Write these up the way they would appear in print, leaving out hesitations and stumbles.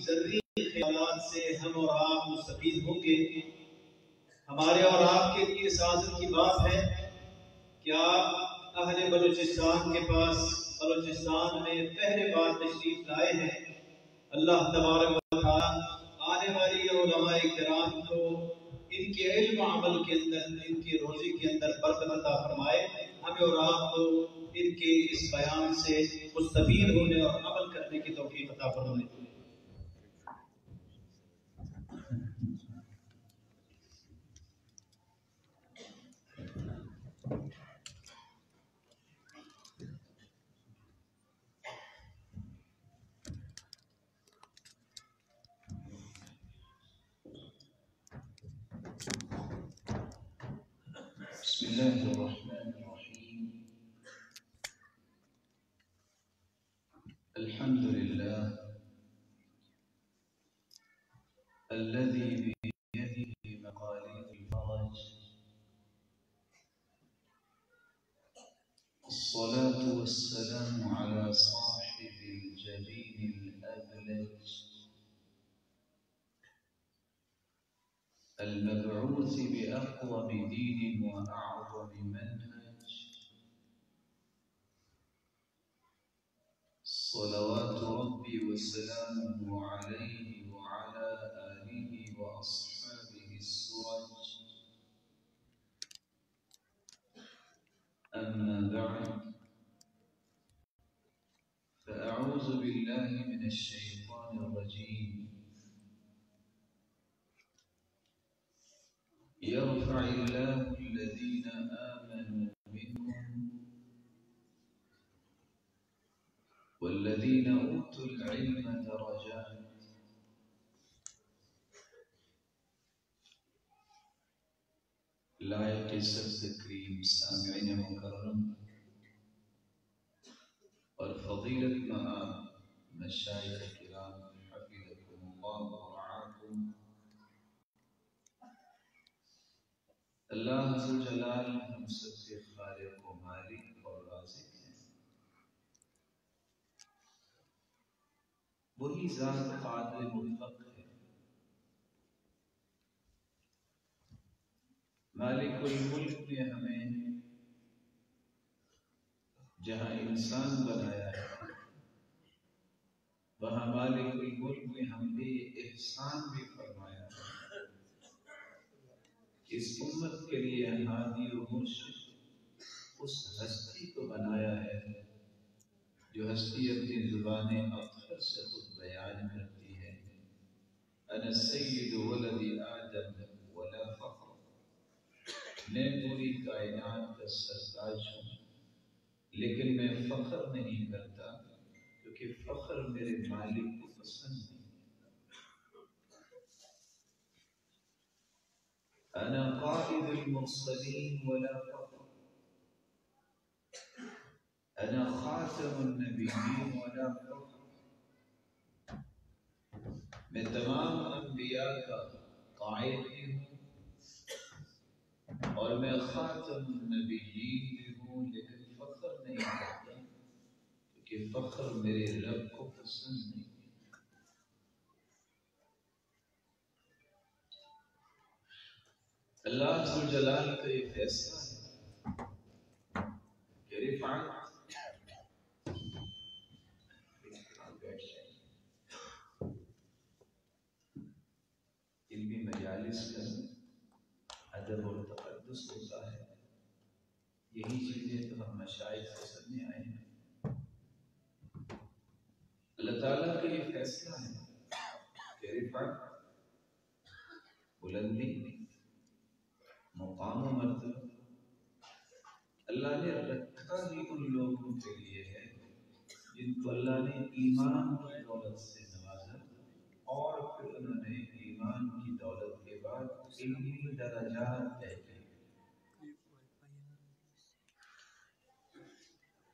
ذری خیالات سے ہم اور آپ مستفید ہوں گے۔ ہمارے اور آپ کے لیے سعادت کی بات ہے کیا اہل بلوچستان کے پاس بلوچستان میں پہلے بار تشریف لائے ہیں۔ اللہ تبارک و تعالی آنے والی علماء کرام کو ان کے علم و عمل کے اندر، ان کی روزی کے اندر برکت عطا فرمائے، ہمیں اور آپ کو ان کے اس بیان سے مستفید ہونے اور عمل کرنے کی توفیق عطا فرمائے۔ بسم الله الرحمن الرحيم الحمد لله الذي بيده مقاليد الفرج الصلاة والسلام على صاحب الجبين الأبلج المبعوث بأقوم دين وأعظم منهج صلوات ربي وسلامه عليه وعلى آله وأصحابه السرج أما بعد فأعوذ بالله من الشيطان الرجيم يرفع الله الذين آمنوا منكم والذين أوتوا العلم درجات لائق سب تکریم سامعین مکرم اور فضیلت مآب مشائخ کرام حفظکم اللہ ورعاکم، اللہ ذو جلال ہم سب سے خالق و مالک اور رازق ہیں۔ وہی ذات قادر مطلق ہے، مالک الملک نے ہمیں جہاں انسان بنایا ہے وہاں مالک الملک نے ہم پہ احسان بھی فرمایا ہے۔ اس امت کے لیے ہادی و مرشد اس ہستی کو بنایا ہے جو ہستی اپنی زبان اطہر سے خود بیان کرتی ہے، انا سید ولد آدم ولا فخر، میں پوری کائنات کا سرداج ہوں لیکن میں فخر نہیں کرتا کیونکہ فخر میرے مالک کو پسند نہیں۔ انا قائد المرسلین ولا فخر، انا خاتم النبیین ولا فخر، میں تمام انبیاء کا قائد بھی ہوں اور میں خاتم النبیین بھی ہوں، لیکن فخر نہیں کرتا کہ فخر میرے رب کو پسند نہیں۔ اللہ ذو جلال کا یہ فیصلہ ہے کہ رفعت علمی مجالس کا ادب اور تقدس ہوتا ہے، یہی چیزیں تو ہم مشائخ سے سننے آئے ہیں۔ اللہ تعالیٰ کا یہ فیصلہ ہے کہ رفعت بلندی مقام و مرتبہ اللہ نے رکھا ہی ان لوگوں کے لیے ہے جن کو اللہ نے ایمان کی دولت سے نوازا اور پھر انہوں نے ایمان کی دولت کے بعد علمی درجات طے کیے۔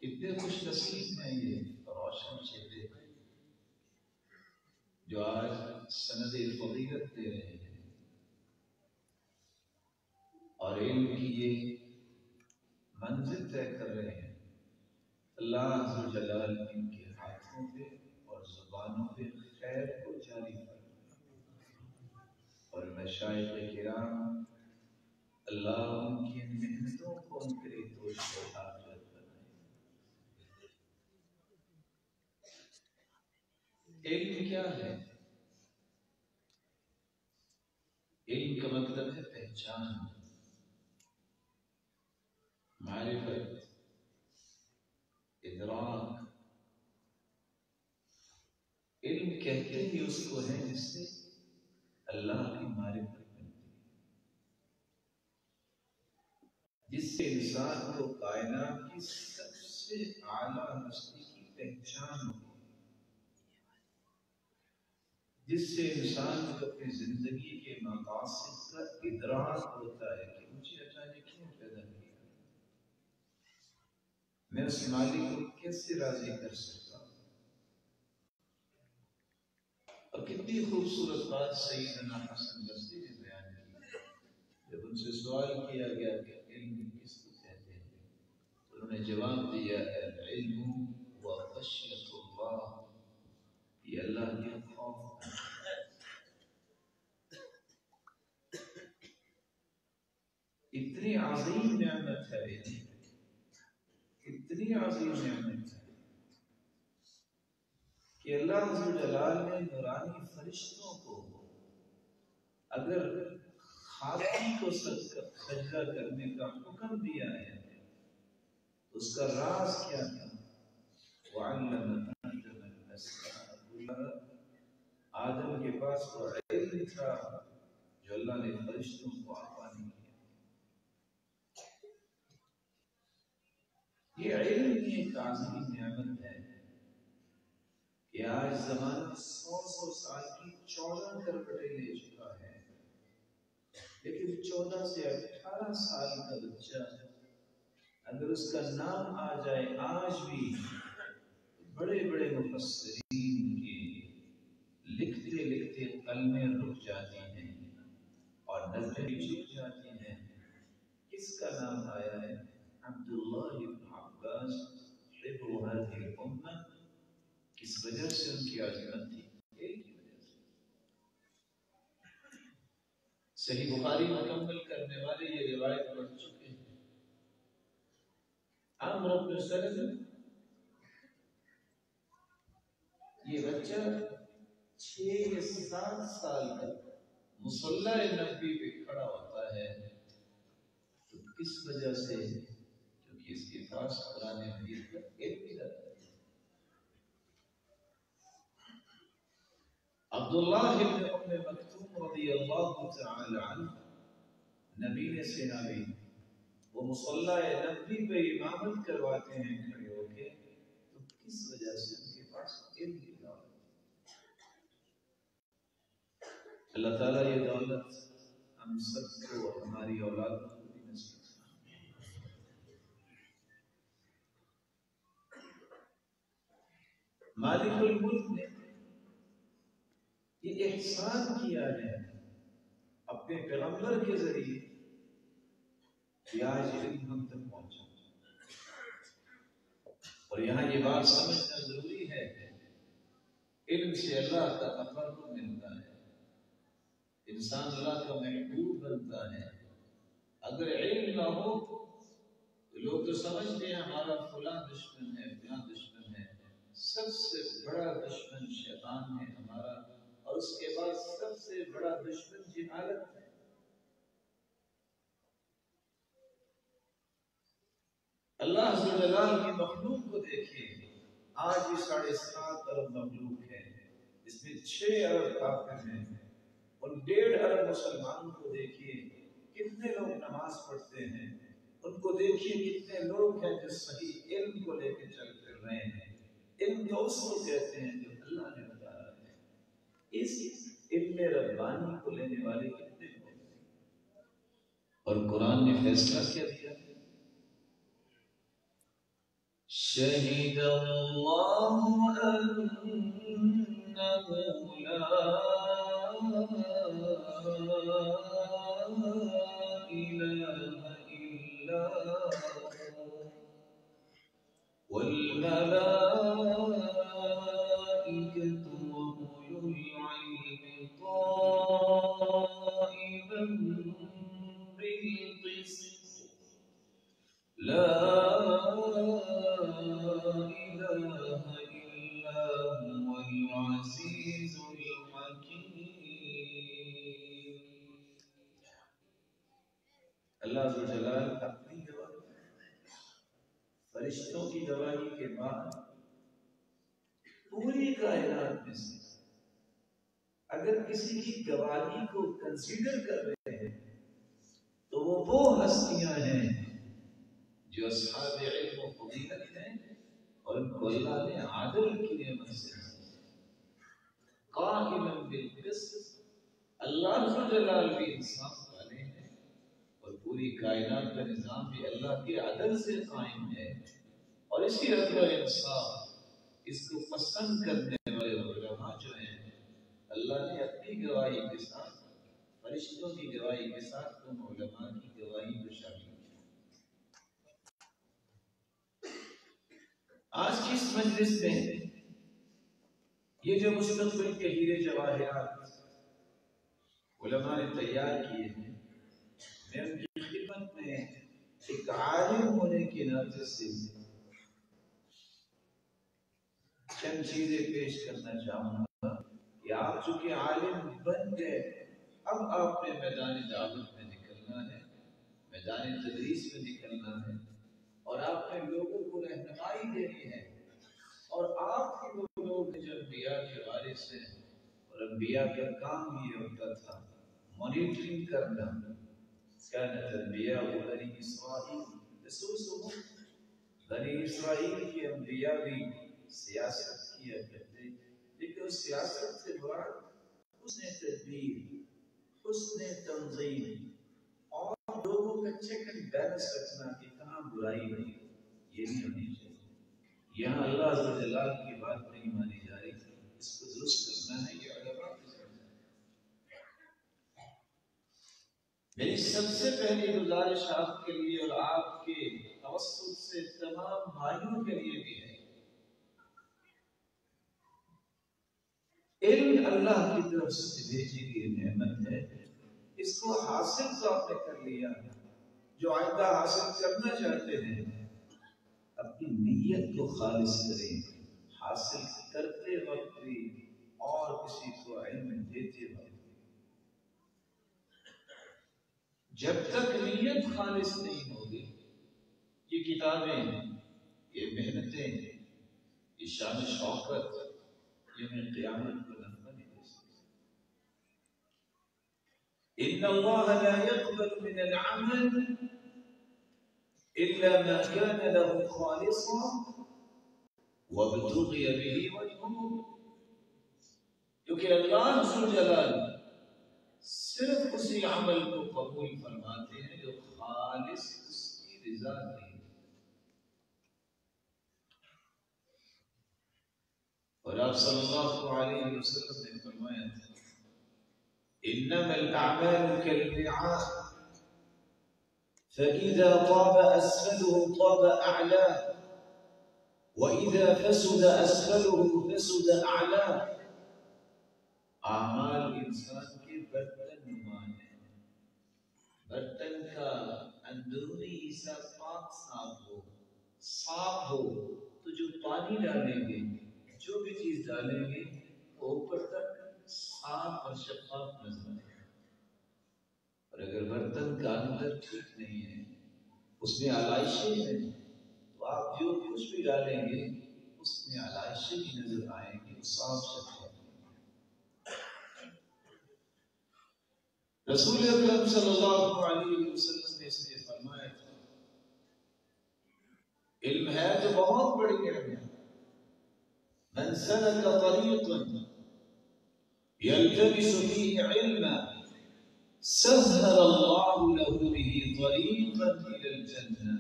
کتنے خوش نصیب ہیں یہ روشن چہرے جو آج سند فضیلت دے رہے ہیں اور علم کی یہ منزل طے کر رہے ہیں۔ اللہ ذو جلال ان کے ہاتھوں پہ اور زبانوں پہ خیر کو جاری مشائخ کرام اللہ ان کی محنتوں کو ان کے لیے توش و آخرت بنائے۔ علم کیا ہے؟ علم کا مطلب ہے پہچان، معرفت، ادراک۔ علم کہتے ہی اس کو ہے جس سے اللہ کی معرفت ملتی ہے، جس سے انسان کو کائنات کی سب سے اعلیٰ ہستی کی پہچان ہوتی ہے، جس سے انسان کو اپنی زندگی کے مقاصد کا ادراک ہوتا ہے کہ مجھے اللہ نے کیوں پیدا کیا، میں اس مالک کو کیسے راضی کر سکتا ہوں۔ اور کتنی خوبصورت بات سیدنا حسن بصری نے بیان کی، جب ان سے سوال کیا گیا کہ علم کس کو کہتے ہیں، انہوں نے جواب دیا العلم و خشیت اللہ، یہ اللہ کے خوف ہے۔ اتنی عظیم نعمت ہے، اتنی عظیم نعمت ہے کہ اللہ عز و جلال نے نورانی فرشتوں کو اگر خاکی کو سجدہ کرنے کا حکم دیا ہے تو اس کا راز کیا تھا؟ وَعَلَّمَ آدَمَ الْأَسْمَاءَ، آدم کے پاس وہ علم تھا جو اللہ نے فرشتوں کو عطا نہیں کیا۔ یہ علم کی ایک عظیم نعمت ہے کہ آج زمانہ 100 سال کی 14 کربٹیں لے چکا ہے، لیکن 14 سے 18 سال کا بچہ اگر اس کا نام آ جائے آج بھی بڑے بڑے مفسرین کے لکھتے لکھتے قلمیں رک جاتی ہیں اور نظریں جھک جاتی ہیں۔ کس کا نام آیا ہے؟ عبداللہ بن عباس حبر هذه الامہ۔ کس وجہ سے ان کی عظمت تھی؟ ایک ہی وجہ سے، صحیح بخاری مکمل کرنے والے یہ روایت پڑھ چکے ہیں۔ عمرو بن سلمہ، یہ بچہ 6 یا 7 سال کا مصلی نبی پہ کھڑا ہوتا ہے، تو کس وجہ سے؟ کیونکہ اس کے پاس قرآن حدیث کا علم ہے۔ عبداللہ بن ام مکتوم رضی اللہ تعالی عنہ نبی نے سنائی، وہ مصلی نبی پہ امامت کرواتے ہیں کھڑے ہو کے، تو کس وجہ سے؟ ان کے پاس علم کی دولت۔ اللہ تعالیٰ یہ دولت ہم سب کو اور ہماری اولاد کو بھی نصیب فرمائے۔ مالک الملک نے یہ احسان کیا ہے اپنے پیغمبر کے ذریعے کہ آج علم ہم تک پہنچا، اور یہاں یہ بات سمجھنا ضروری ہے، علم سے اللہ کا تقرب ملتا ہے، انسان اللہ کا محبوب بنتا ہے۔ اگر علم نہ ہو تو لوگ تو سمجھتے ہیں ہمارا فلاں دشمن ہے، فلاں دشمن ہے۔ سب سے بڑا دشمن شیطان ہے ہمارا، اور اس کے بعد سب سے بڑا دشمن جہالت ہے۔ اللہ عز و جلال کی مخلوق کو دیکھیں، آج بھی 7.5 ارب مخلوق ہے، اس میں 6 ارب کافر ہیں، ان 1.5 ارب مسلمانوں کو دیکھیے، کتنے لوگ نماز پڑھتے ہیں، ان کو دیکھیے کتنے لوگ ہیں جو صحیح علم کو لے کے چل پھر رہے ہیں۔ علم تو اس کو کہتے ہیں جو اللہ نے بتایا ہے، اس علم ربانی کو لینے والے کتنے لوگ ہیں؟ اور قرآن نے فیصلہ کیا دیا؟ شہید اللہ انہ لا الہ الا هو والملائکۃ وأولو العلم قائما اللہ ذو جلال اپنی گواہی، فرشتوں کی گواہی کے بعد پوری کائنات میں سے اگر کسی کی گواہی کو کنسیڈر کر رہے ہیں تو وہ ہستیاں ہیں جو اصحاب علم و فضیلت ہیں، اور ان کو اللہ نے عادل کی نعمت سے قائما بالقسط، اللہ ذو جلال بھی انصاف والے ہیں، اور پوری کائنات کا نظام بھی اللہ کے عدل سے قائم ہے، اور اسی عدل و انصاف اس کو پسند کرنے والے علماء جو ہیں اللہ نے اپنی گواہی کے ساتھ فرشتوں کی گواہی کے ساتھ ان علماء کی گواہی کو شامل کیا۔ آج کی اس مجلس میں یہ جو مستقبل کے ہیرے جواہرات علماء نے تیار کیے ہیں، میں ان کی خدمت میں ایک عالم ہونے کے ناطے سے چند چیزیں پیش کرنا چاہوں گا کہ آپ چونکہ عالم بن گئے، اب آپ نے میدان دعوت میں نکلنا ہے، میدان تدریس میں نکلنا ہے، اور آپ نے لوگوں کو رہنمائی دینی ہے، اور آپ کے وہ لوگ جو انبیاء کے وارث ہیں، اور انبیاء کا کام یہ ہوتا تھا مانیٹرنگ کرنا۔ كانت الانبیاء بنی اسرائیل، بنی اسرائیل کے انبیاء بھی سیاست کیا کرتے، لیکن اس سیاست سے مراد حسن تدبیر، حسن تنظیم، اور لوگوں کا چیک اینڈ بیلنس رکھنا کہ کہاں برائی نہیں، یہ نہیں ہونی چاہیے۔ یہاں اللہ عز و جلال کی بات نہیں مانی جا رہی، اس کو درست کرنا ہے، یہ علماء کی ذمہ داری۔ میری سب سے پہلی گزارش آپ کے لیے اور آپ کے توسط سے تمام بھائیوں کے لیے بھی ہے، علم اللہ کی طرف سے بھیجی گئی نعمت ہے، اس کو حاصل تو آپ نے کر لیا، جو آئندہ حاصل کرنا چاہتے ہیں اپنی نیت کو خالص کریں، حاصل کرتے وقت بھی اور کسی کو علم دیتے وقت۔ جب تک نیت خالص نہیں ہوگی، یہ کتابیں، یہ محنتیں، یہ شان شوکت، یہ میں قیامت کو نفع نہیں دے سکتی۔ ان اللہ لا يقبل من العمل الا ما كان له خالصا وابتغي به وجهه، کیونکہ اللہ ذو جلال صرف اسی عمل کو قبول فرماتے ہیں جو خالص اس کی رضا کی ہے۔ اور آپ صلی اللہ علیہ وسلم نے فرمایا تھا انما الاعمال كالبعاء فاذا طاب اسفله طاب اعلاه واذا فسد اسفله فسد اعلاه۔ اعمال انسان کے برتن نما ہیں، برتن کا اندرونی حصہ پاک صاف ہو تو جو پانی ڈالیں گے، جو بھی چیز ڈالیں گے وہ اوپر تک صاف اور شفاف نظر آئے، اور اگر برتن کا اندر ٹھیک نہیں ہے، اس میں علائشیں ہیں، تو آپ جو کچھ بھی ڈالیں گے اس میں علائشیں بھی نظر آئیں گی، صاف شفاف۔ رسول اکرم صلی اللہ علیہ وسلم نے اس لیے فرمایا تھا علم ہے تو بہت بڑی نعمت ہے، من سلک طریقا یلتمس فیہ علما سہل اللہ له به طریقا الی الجنہ،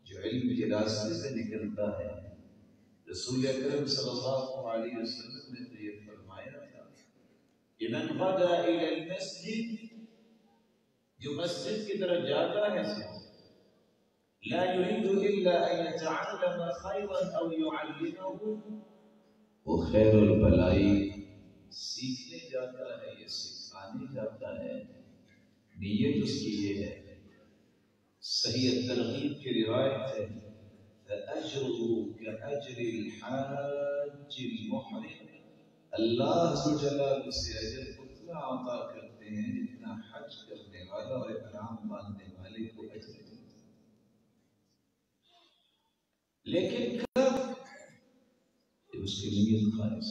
جو علم کے راستے سے نکلتا ہے، رسول اکرم صلی اللہ علیہ وسلم نے تو یہ فرمایا تھا کہ من غدا الی المسجد، جو مسجد کی طرف جاتا ہے لا يريد الا ان يتعلم خيرا او يعلمه، وہ خیر البلائی سیکھنے جاتا ہے یا سکھانے جاتا ہے، نیت اس کی یہ ہے۔ صحیح ترغیب کی روایت ہے فَأَجْرُهُ كَأَجْرِ الْحَاجِّ الْمُحْرِمِ، اللہ ذو جلال اسے اجر اتنا عطا کرتے کرتے ہیں جتنا حج کرنے والا اور احرام باندھنے والے کو اجر ملتا ہے. لیکن کب کہ اس کی نیت خالص.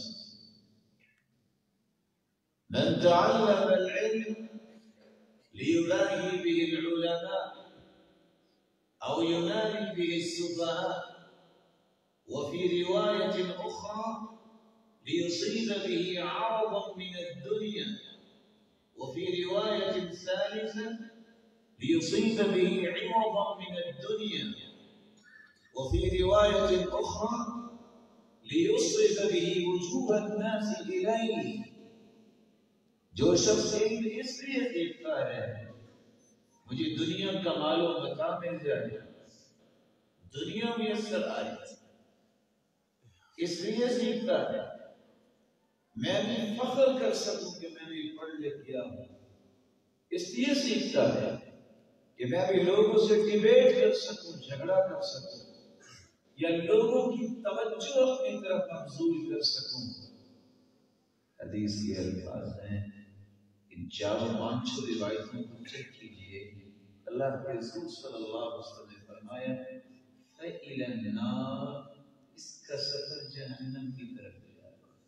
من تعلم العلم ليباهي به العلماء أو ينال به السفهاء وفي رواية أخرى ليصيب به عرضا من الدنيا وفي رواية ثالثة ليصيب به عوضا من الدنيا وفي رواية أخرى ليصرف به وجوه الناس إليه. جو شخص علم اس لیے سیکھتا ہے مجھے دنیا کا مال و متاع مل جائے، دنیا میسر آئے، اس لیے سیکھتا ہے میں بھی فخر کر سکوں کہ میں نے پڑھ لکھ کیا ہوں، اس لیے سیکھتا ہے کہ میں بھی لوگوں سے ڈیبیٹ کر سکوں، جھگڑا کر سکوں، یا لوگوں کی توجہ اپنی طرف مبذول کر سکوں. حدیث کے الفاظ ہیں، ان چاروں پانچوں روایتوں کو چیک کیجئے. اللہ کے رسول صلی اللہ علیہ وسلم نے فرمایا فَإِلَى النَّارِ، اس کا سفر جہنم کی طرف جا رہا ہے.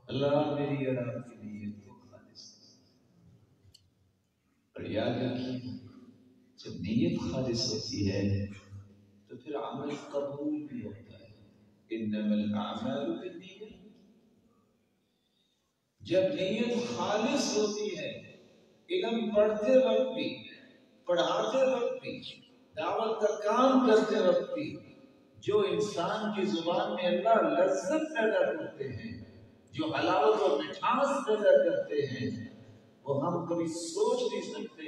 اللہ میری اور آپ کی نیت کو خالص کرے. اور یاد رکھیے جب نیت خالص ہوتی ہے تو پھر عمل قبول بھی ہوتا ہے. انما الاعمال بالنیات. جب نیت خالص ہوتی ہے، علم پڑھتے وقت بھی، پڑھاتے وقت بھی، دعوت کا کام کرتے وقت بھی، جو انسان کی زبان میں اللہ لذت پیدا کرتے ہیں، جو حلاوت اور مٹھاس پیدا کرتے ہیں، وہ ہم کبھی سوچ نہیں سکتے.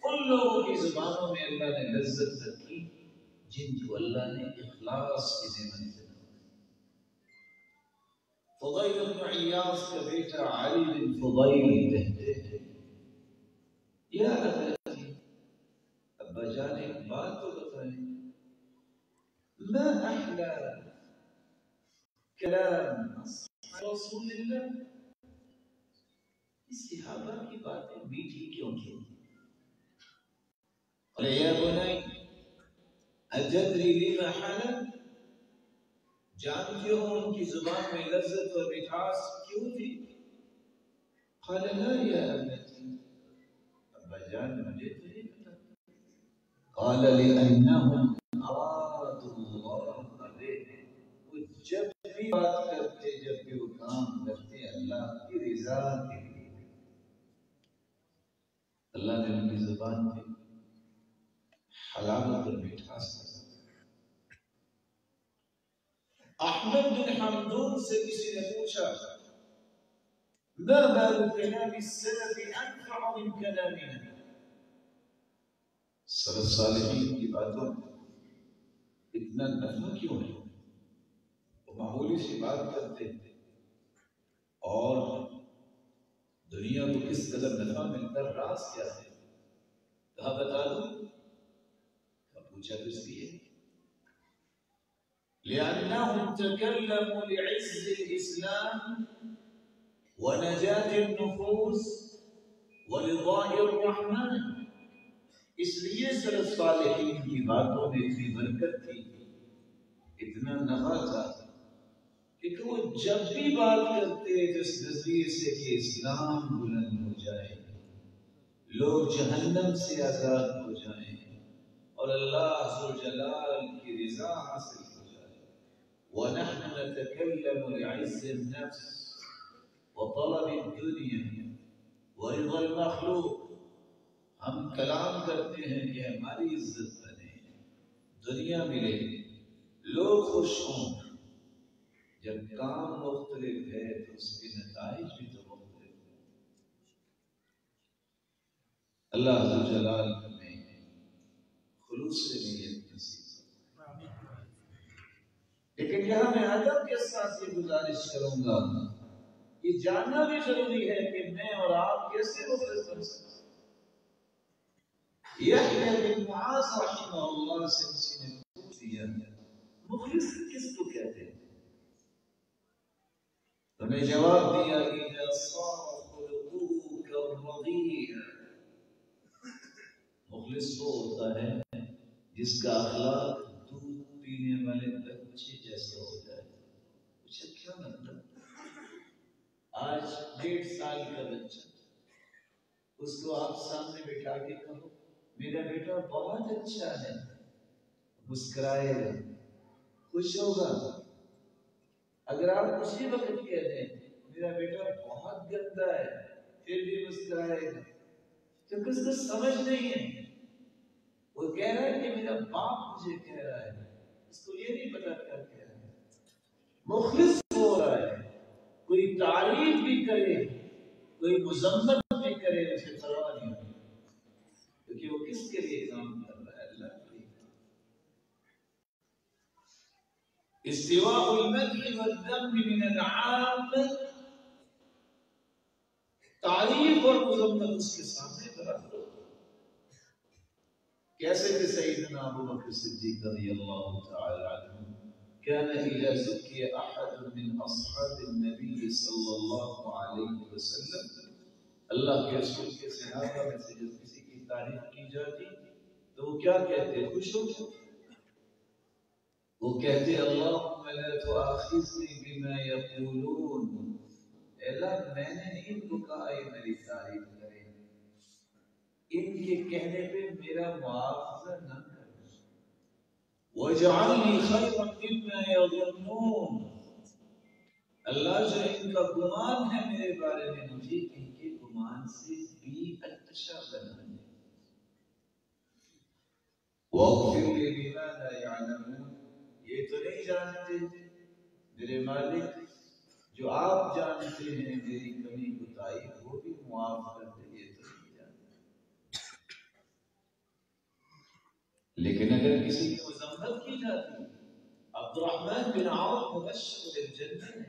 ان لوگوں کی زبانوں میں اللہ نے لذت رکھی جن کو اللہ نے اخلاص کی نعمت سے. فضیل بن عیاض کا بیٹا علی بن فضیل کہتے ہیں یا اباجی، ابا جان ایک بات تو بتائیں، ما احلى کلام رسول اللہ، اس صحابہ کی باتیں میٹھی کیوں تھی؟ اور یا بنی اجدری لما حلم، جانتے ہو ان کی زبان میں لذت اور مٹھاس کیوں تھی؟ قال لا یا ابتی، ابا جان مجھے تو نہیں پتا. قال لأنهم أرادوا الله به، وہ جب بھی بات کرتے، جب بھی وہ کام کرتے اللہ کی رضا کے لیے. اللہ نے ان کی زبان میں حلاوت اور مٹھاس. احمد بن حمدون سے کسی نے پوچھا ما بال كلام السلف انفع من كلامنا، سلف صالحین کی باتوں اتنا نفع کیوں ہے؟ وہ معمولی سی بات کرتے اور دنیا کو کس قدر نفع ملتا، راز کیا ہے؟ کہا بتا دوں. پوچھا تو اس لیے لأنهم تكلموا لعز الإسلام ونجاة النفوس ورضاء الرحمن. اس لیے سلف صالحین کی باتوں میں اتنی برکت تھی، اتنا نفع تھا کہ وہ جب بھی بات کرتے جس نظریے سے کہ اسلام بلند ہو جائے، لوگ جہنم سے آزاد ہو جائیں اور اللہ ذوالجلال کی رضا حاصل ہو جائے. وَنَحْنُ نَتَكَلَّمُ لِعِزِّ النَّفْسِ وَطَلَبِ الدُّنْيَا وَرِضَى الْمَخْلُوقِ. ہم کلام کرتے ہیں کہ ہماری عزت بنے، دنیا ملے، لوگ خوش ہوں. جب کام مختلف ہے تو اس کے نتائج بھی تو مختلف ہیں. اللہ ذوالجلال ہمیں خلوص سے نیت نصیب فرمائے. لیکن یہاں میں ادب کے ساتھ یہ گزارش کروں گا، یہ جاننا بھی ضروری ہے کہ میں اور آپ کیسے مخلص بن سکتے. یحییٰ بن معاذ رحمہ اللہ سے کسی نے پوچھ دیا مخلص کس کو کہتے ہیں؟ انہیں جواب دیا اذا صار خلقه كالرضيع. مخلص وہ ہوتا ہے جس کا اخلاق دودھ پینے والے بچے جیسا ہو جائے. پوچھا کیا مطلب؟ آج 1.5 سال کا بچہ، اس کو آپ سامنے بٹھا کے کہو میرا بیٹا بہت اچھا ہے، مسکرائے گا، خوش ہوگا. اگر آپ اسی وقت کہہ دیں میرا بیٹا بہت گندا ہے، پھر بھی مسکرائے گا، کیونکہ اس کو سمجھ نہیں ہے. وہ کہہ رہا ہے کہ میرا باپ مجھے کہہ رہا ہے، اس کو یہ نہیں پتا کیا کہہ رہا ہے. مخلص ہو رہا ہے، کوئی تعریف بھی کرے کوئی مذمت بھی کرے اسے پرواہ نہیں ہوتی، کیونکہ وہ کس کے لیے کام کر رہا ہے؟ اللہ کے لیے. استواء المدح والذم من العام، تعریف اور مذمت اس کے سامنے برابر ہو. کیسے کہ سیدنا ابو بکر صدیق رضی اللہ تعالی عنہ كان إذا ذكي أحد من أصحاب النبي صلى الله عليه وسلم، اللہ کے رسول کے صحابہ میں سے جب کسی کی تعریف کی جاتی تو وہ کیا کہتے؟ خوش ہو. وہ کہتے اللہم لا تؤاخذنی بما یقولون، اللہ میں نے ان کو کہا یہ میری تعریف کریں، ان کے کہنے پہ میرا معاوضہ نہ کریں. وَاجْعَلْنِي خَيْرًا مِّمَّا يَظُنُّونَ، اللہ جو ان کا گمان ہے میرے بارے میں مجھے ان کے گمان سے بھی اچھا بنا دے. وَاغْفِرْ لِي بِمَا لَا يَعْلَمُونَ، یہ تو نہیں جانتے میرے مالک، جو آپ جانتے ہیں میری کمی کوتاہی وہ بھی معاف کر دے، یہ تو نہیں جانتے. لیکن اگر کسی کی مذمت کی جاتی، عبد الرحمن بن عوف مبشر بالجنہ ہے،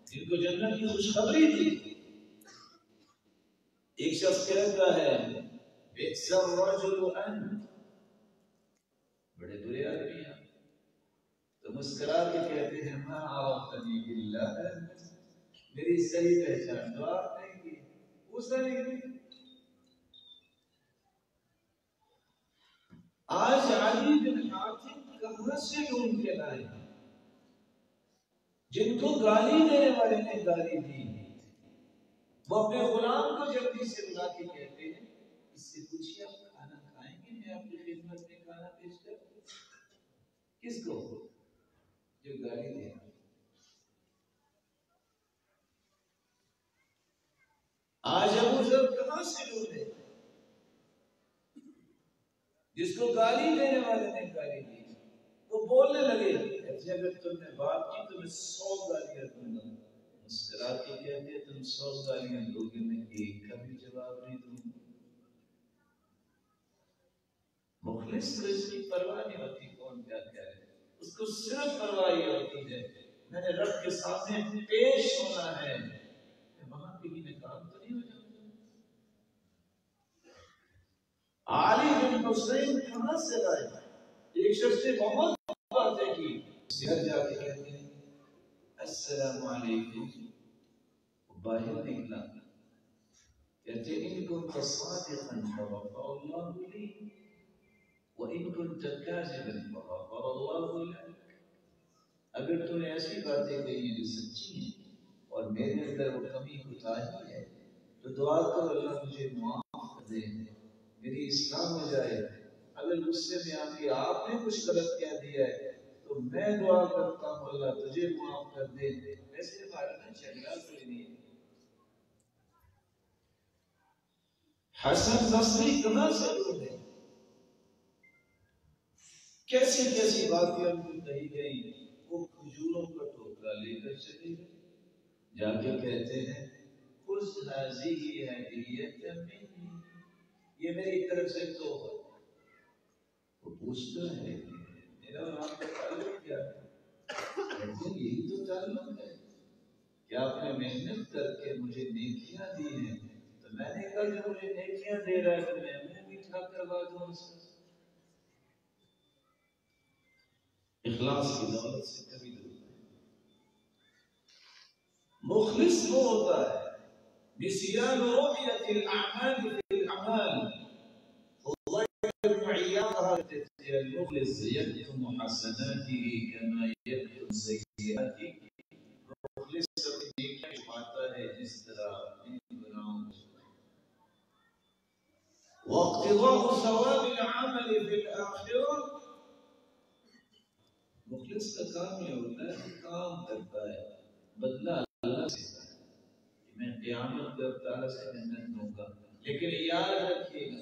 جن کو جنت کی خوشخبری تھی، ایک شخص کہتا ہے بئس الرجل انت، بڑے برے آدمی ہیں، تو مسکرا کے کہتے ہیں ما عرفتنی باللہ، میری صحیح پہچان تو آپ نہیں کی، پوچھا نہیں کی. آج علی بن حاتم کہاں سے ڈھونڈ کے لائے جن کو گالی دینے والے نے گالی دی، وہ اپنے غلام کو جلدی سے بلا کے کہتے ہیں اس سے پوچھیے آپ کھانا کھائیں گے، میں آپ کی خدمت میں کھانا پیش کروں. کس کو؟ جو گالی دے. آج ابو ذر کہاں سے ڈھونڈے جس کو گالی دینے والے نے گالی دی، وہ بولنے لگے ایسے اگر تم نے بات کی تو میں 100 گالیاں دوں گا. مسکرا کے کہتے تم 100 گالیاں دو گے، میں ایک کا بھی جواب نہیں دوں گا. مخلص کو اس کی پرواہ نہیں ہوتی کون کیا کہہ رہے، اس کو صرف پرواہ یہ ہوتی ہے میں نے رب کے سامنے پیش ہونا ہے، وہاں کہیں میں کام تو نہیں ہو جاتا. علی بن حسین کہاں سے لائے؟ ایک شخص نے بہت باتیں کی، گھر جا کے کہتے ہیں السلام علیکم، باہر نکلا کہتے ان كنت صادقا فغفر الله لي وان كنت كاذبا فغفر الله لك، اگر تو نے ایسی باتیں کہی جو سچی ہیں اور میرے اندر وہ کمی کوتاہی ہے تو دعا کرو اللہ مجھے معاف کر دے، میری اصلاح ہو جائے. اگر غصے میں آ کے آپ نے کچھ غلط کہہ دیا ہے تو میں دعا کرتا ہوں اللہ تجھے معاف کر دے. ویسے ہمارے میں جھگڑا کوئی نہیں ہے. حسن بصری کہاں سے ڈھونڈے، کیسی کیسی باتیں ان کو کہی گئی. وہ کھجوروں کا ٹوکرا لے کر چلے گئے، جا کے کہتے ہیں خذ هذه هدیۃ منی، یہ میری طرف سے تحفہ. وہ پوچھتا ہے میرا اور آپ کا تعلق کیا ہے؟ کہتے ہیں یہی تو تعلق ہے کہ آپ نے محنت کر کے مجھے نیکیاں دی ہیں تو میں نے کہا جو مجھے نیکیاں دے رہا ہے تو میں منہ میٹھا کروا دوں اس سے. اخلاص کی دولت سے کبھی دور نہیں. مخلص وہ ہوتا ہے نسيان رؤية الأعمال في الأعمال. ابن عياض المخلص يكتم حسناته كما يكتم سيئاته. مخلص اپنی نیکیاں چھپاتا ہے جس طرح اپنے گناہوں کو چھپاتا ہے. واقتضاء ثواب العمل في الآخرة. مخلص کا کام یہ ہوتا ہے کہ کام کرتا ہے، بدلہ اللہ سے ہے. میں قیامت میں تعالیٰ سے محنت دوں گا، لیکن یاد رکھیے گا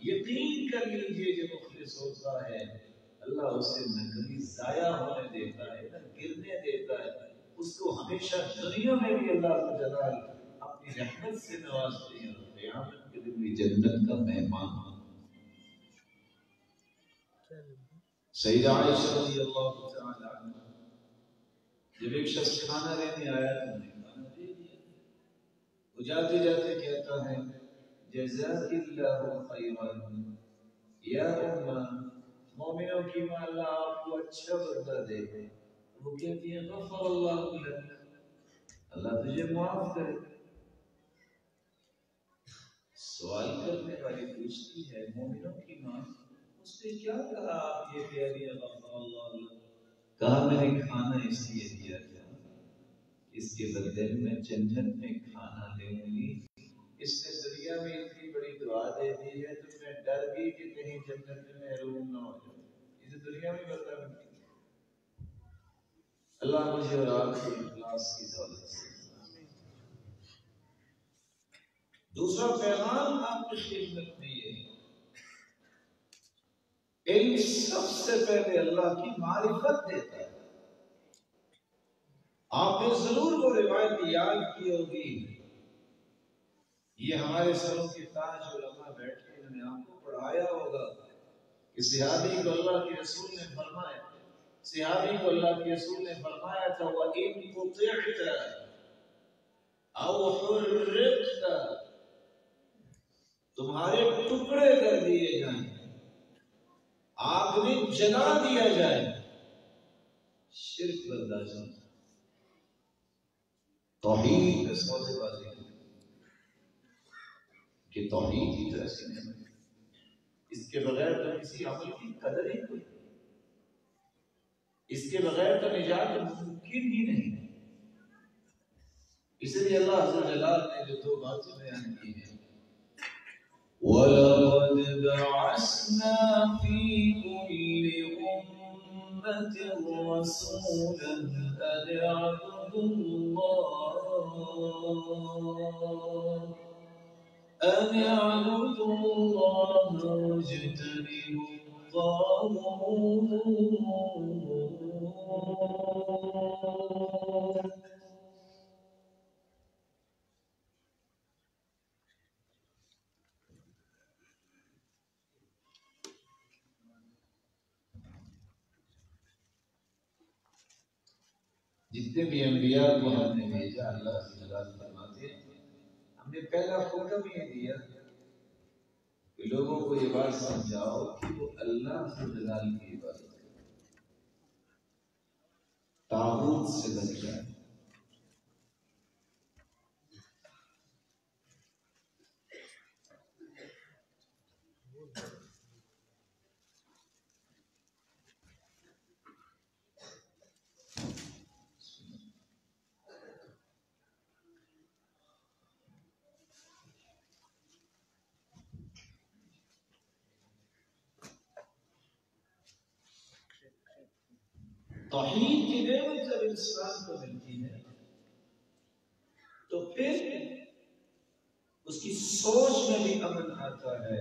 یقین کر لیجیے جو مخلص ہوتا ہے اللہ اسے نہ کبھی ضائع ہونے دیتا ہے نہ گرنے دیتا ہے. اس کو ہمیشہ دنیا میں بھی اللہ کو جلال اپنی رحمت سے نوازتے ہیں اور قیامت کے دن بھی جنت کا مہمان. سیدہ عائشہ رضی اللہ تعالی عنہ جب ایک شخص کھانا لینے آیا تو انہیں کھانا دے دیا. وہ جاتے جاتے کہتا ہے جزاک اللہ خیرا یا امہ، مومنوں کی ماں اللہ آپ کو اچھا بدلہ دے. وہ کہتی ہے غفر اللہ لک، اللہ تجھے معاف کرے. سوال کرنے والی پوچھتی ہے مومنوں کی ماں اس نے کیا کہا آپ یہ کہہ رہی ہے غفر اللہ لک؟ کہا میں نے کھانا اس لیے دیا تھا اس کے بدلے میں جنت میں کھانا لوں گی. اس نے دنیا میں اتنی بڑی دعا دے دی ہے تو میں ڈر گئی کہ کہیں جنت میں محروم نہ ہو جاؤں. اسے دنیا میں بدلا ملتی. اللہ مجھے اور آپ کو اخلاص کی دولت سے. دوسرا پیغام آپ کی خدمت میں یہ ہے علم سب سے پہلے اللہ کی معرفت دیتا ہے. آپ نے ضرور وہ روایت یاد کی ہوگی، یہ ہمارے سروں کے تاج علماء بیٹھ کے انہوں نے آپ کو پڑھایا ہوگا کہ صحابی کو اللہ کے رسول نے فرمایا تھا وَإِن قُطِعْتَ أَوْ حُرِّقْتَ، تمہارے ٹکڑے کر دیے جائیں، آگ میں جلا دیا جائے، شرک برداشت نہیں. توحید میں سوچے بازی کہ توحید کی طرح سے نہیں، اس کے بغیر تو کسی عمل کی قدر ہی کوئی، اس کے بغیر تو نجات ممکن ہی نہیں. اس لیے اللہ عز و جل نے جو دو باتیں بیان کی ہیں وَلَقَدْ بَعَثْنَا فِي كُلِّ أُمَّةٍ رَسُولًا أَنِ اعْبُدُوا اللَّهَ وَاجْتَنِبُوا الطَّاغُوتَ. جتنے بھی انبیاء کو ہم نے بھیجا اللہ سے جلال فرماتے ہیں ہم نے پہلا حکم یہ دیا کہ لوگوں کو یہ بات سمجھاؤ کہ وہ اللہ سے جلال کی عبادت کریں، طاغوت سے بچ جائیں. توحید کی نعمت جب انسان کو ملتی ہے تو پھر اس کی سوچ میں بھی امن آتا ہے،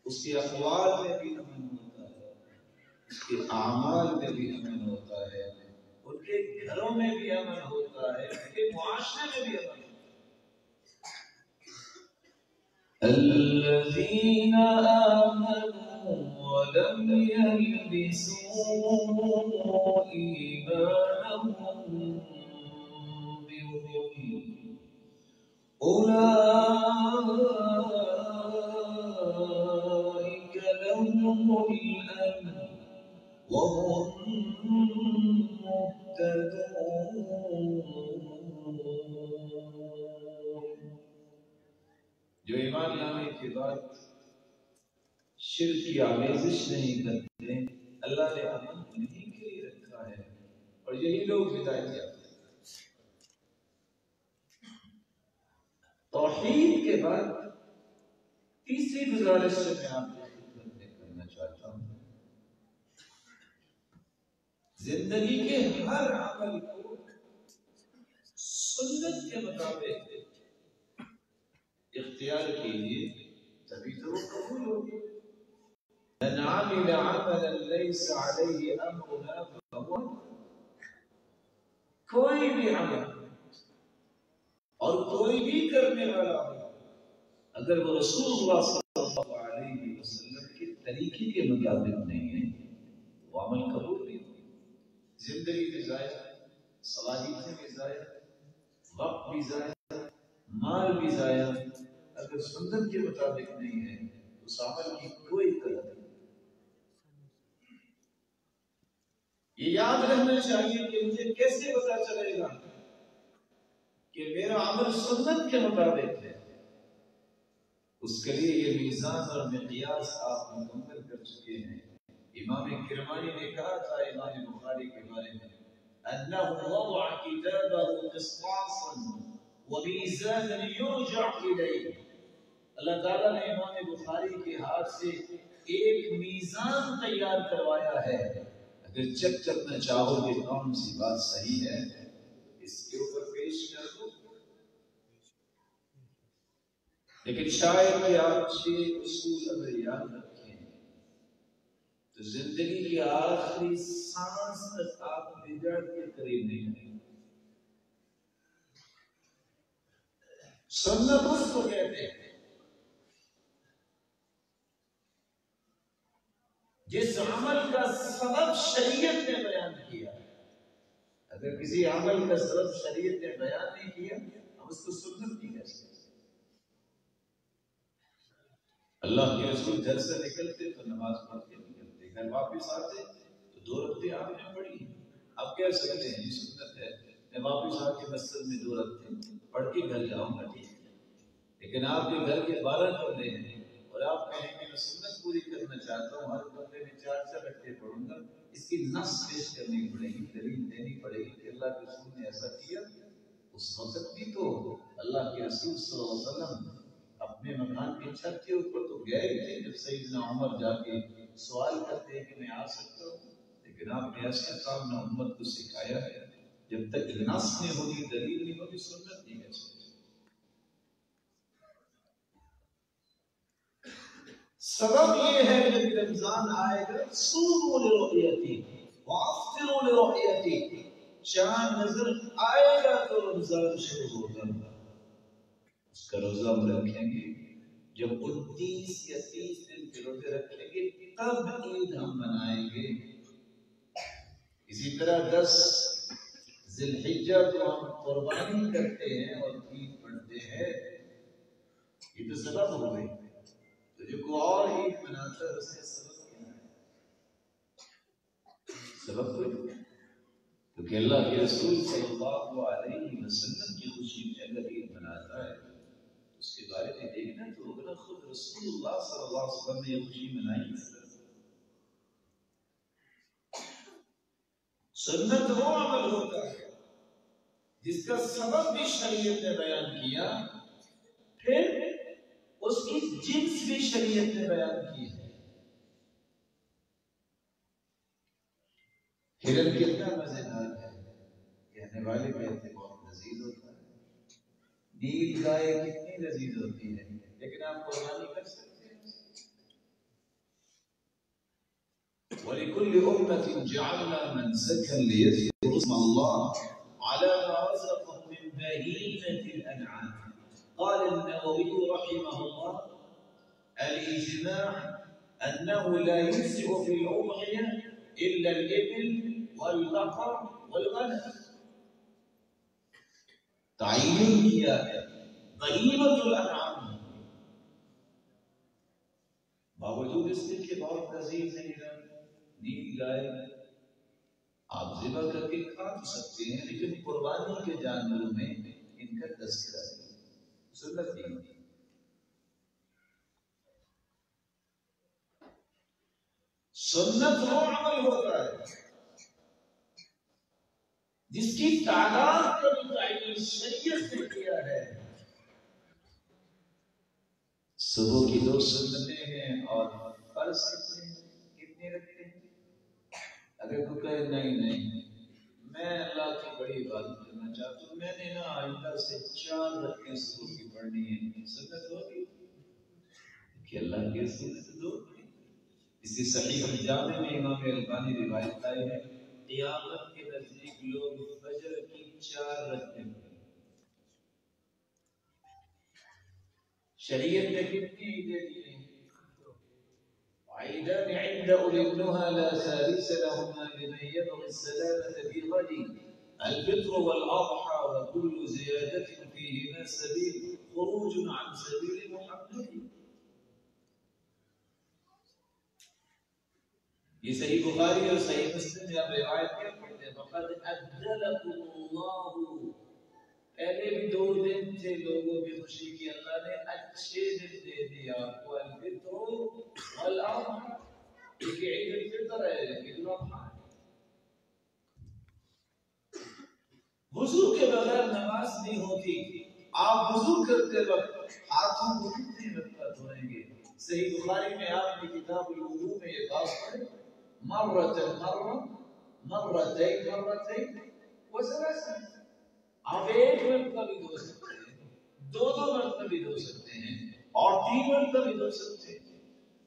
اس کے اقوال میں بھی امن ہوتا ہے، اس کے اعمال میں بھی امن ہوتا ہے، ان کے گھروں میں بھی امن ہوتا ہے، ان کے معاشرے میں بھی امن ہوتا ہے. الذين آمنوا ولم يلبسوا إيمانهم بظلم أولئك لهم الأمن وهم مهتدون. جو ایمان لانے کے بعد شرک کی آمیزش نہیں کرتے، اللہ نے عمل انہیں کے لیے رکھا ہے اور یہی لوگ ہدایت یافتہ ہیں۔ توحید کے بعد تیسری گزارش سے میں آپ کی خدمت میں کرنا چاہتا ہوں، زندگی کے ہر عمل کو سنت کے مطابق اختیار کیجیے، تبھی تو وہ قبول ہوگی۔ من عمل عملا ليس عليه امرنا فهو، کوئی بھی عمل اور کوئی بھی کرنے والا عمل اگر وہ رسول اللہ صلی اللہ علیہ وسلم کے طریقے کے مطابق نہیں ہے وہ عمل قبول نہیں ہوگا۔ زندگی بھی ضائع، صلاحیتیں بھی ضائع، وقت بھی ضائع، مال بھی ضائع، اگر سنت کے مطابق نہیں ہے تو اس عمل کی کوئی قدر نہیں۔ یہ یاد رکھنا چاہیے کہ مجھے کیسے پتا چلے گا کہ میرا عمل سنت کے مطابق ہے؟ اس کے لیے یہ میزان اور مقیاس آپ مکمل کر چکے ہیں۔ امام کرمانی نے کہا تھا امام بخاری کے بارے میں انه وضع كتابه قسطاسا وميزانا يرجع اليه، اللہ تعالیٰ نے امام بخاری کے ہاتھ سے ایک میزان تیار کروایا ہے، اگر چیک کرنا چاہو کہ کون سی بات صحیح ہے اس کے اوپر پیش کر دو۔ لیکن شاید کہ آپ چھ اصول اگر یاد رکھیں تو زندگی کی آخری سانس تک آپ بدعت کے قریب نہیں آئیں۔ سنت اس کو کہتے ہیں جس عمل کا سبب شریعت نے بیان کیا۔ اگر کسی عمل کا سبب شریعت نے بیان نہیں کیا ہم اس کو سنت نہیں کہہ سکتے۔ اللہ کے رسول گھر سے نکلتے تو نماز پڑھ کے نکلتے، گھر واپس آتے تو 2 رکعتیں آپ نے پڑھی۔ آپ کہہ سکتے ہیں یہ سنت ہے، میں واپس آ کے مسجد میں 2 رکعتیں پڑھ کے گھر جاؤں گا، ٹھیک ہے، لیکن آپ کے گھر کے 12 کمرے ہیں اور آپ کہیں کہ میں سنت پوری کرنا چاہتا ہوں، ہر کمرے میں 4 رکعتیں پڑھوں گا، اس کی نص پیش کرنی پڑے گی، دلیل دینی پڑے گی کہ اللہ کے رسول نے ایسا کیا۔ اس وقت بھی تو اللہ کے رسول صلی اللہ علیہ وسلم اپنے مکان کی چھت کے اوپر تو گئے تھے جب سیدنا عمر جا کے سوال کرتے ہیں کہ میں آ سکتا ہوں، لیکن آپ نے ایسا کام نہ امت کو سکھایا ہے، جب تک نص نہیں ہوگی، دلیل نہیں ہوگی، سنت نہیں کر سکتے۔ سبب یہ ہے کہ جب رمضان آئے گا صوموا لرؤیتی وافطروا لرؤیتی، چاند نظر آئے گا تو رمضان شروع ہوگا، اس کا روزہ ہم رکھیں گے، جب 29 یا 30 دن کے روزے رکھیں گے تب عید ہم منائیں گے۔ اسی طرح 10 ذی الحجہ کو ہم قربانی کرتے ہیں اور عید پڑھتے ہیں، یہ تو سبب ہو گئی۔ تو جو کوئی اور عید مناتا ہے اس کا سبب کیا ہے؟ سبب کوئی نہیں، کیونکہ اللہ کے رسول صلی اللہ علیہ وسلم کی خوشی میں اگر عید مناتا ہے اس کے بارے میں دیکھنا تو اگر خود رسول اللہ صلی اللہ علیہ وسلم نے یہ خوشی منائی ہے۔ سنت وہ عمل ہوتا ہے جس کا سبب بھی شریعت نے بیان کیا، پھر اس کی جنس بھی شریعت نے بیان کی ہے۔ ہرن کتنا مزیدار ہے، کہنے والے کہتے ہیں بہت لذیذ ہوتا ہے، نیل گائے کتنی لذیذ ہوتی ہے، لیکن آپ قربانی کر سکتے ہیں۔ وَلِكُلِّ أُمَّةٍ جَعَلْنَا مَنْسَكًا لِيَذْكُرُوا اسْمَ اللَّهِ عَلَى مَا رَزَقَهُم مِّن بَهِيمَةِ الْأَنْعَامِ۔ قال النووي رحمه الله: الإجماع أنه لا يجزئ في الأضحية إلا الإبل والبقر والغنم۔ تعین کیا ہے بہیمۃ الانعام، باوجود اس کے کہ بہت لذیذ ہے، نیل گائے آپ ذبح کر کے کھا سکتے ہیں، لیکن قربانی کے جانوروں میں ان کا تذکرہ نہیں، سنت نہیں۔ سنت وہ عمل ہوتا ہے جس کی تعداد کا متعین شریعت نے کیا ہے. صبح کی 2 سنتیں ہیں اور فرض کتنے رکھتے ہیں؟ اگر کوئی کہے نہیں میں اللہ کی بڑی عبادت کرنا چاہتا ہوں، میں نے نا آئندہ سے 4 رکعتیں صبح کی پڑھنی ہے، سنت ہوگی کہ اللہ کے رسول سے 2. اسی صحیح الجامع میں امام البانی روایت لائے ہیں قیامت کے نزدیک لوگ فجر کی 4 رکعتیں شریعت نے کتنی دے دی ہیں؟ عیدان عند أولي النهى لا ثالث لهما لمن يبغي السلامة في غد الفطر والأضحى وكل زيادة فيهما سبيل خروج عن سبيل محمد. یہ صحیح بخاری اور صحیح مسلم میں آپ روایت کیا پڑھتے ہیں فقد ابدلکم اللہ. پہلے بھی 2 دن تھے لوگوں کی خوشی کی، اللہ نے اچھے دن دے دیا آپ کو. الفطر والاضحى، ایک عید الفطر ہے عید الاضحیٰ. وضو کے بغیر نماز نہیں ہوتی. آپ وضو کرتے وقت ہاتھوں کو کتنی مرتبہ دھوئیں گے؟ صحیح بخاری میں آپ نے کتاب الوضو میں یہ بات پڑھی مرتين وثلاثا. آپ 1 مرتبہ بھی دھو سکتے ہیں، 2 مرتبہ بھی دھو سکتے ہیں اور 3 مرتبہ بھی دھو سکتے ہیں.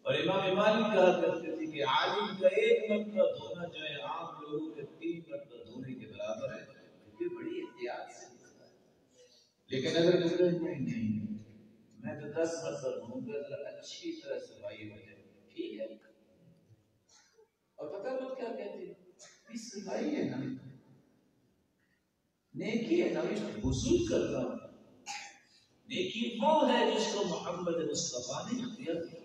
اور امام مالک کہا کرتے تھے کہ عالم کا 1 مرتبہ دھونا جو ہے عام لوگوں کے 3 مرتبہ دھونے کے برابر ہے، کیونکہ بڑی احتیاط سے دھوتا ہے. لیکن اگر نہیں میں تو 10 مرتبہ دھوں گا اچھی طرح صفائی ہو جائے ٹھیک ہے. اور پتہ لوگ کیا کہتے ہیں یہ صفائی ہے نا، نیکی ہے نا، وضو کرنا نیکی وہ ہے جس کو محمد مصطفیٰ نے اختیار کیا.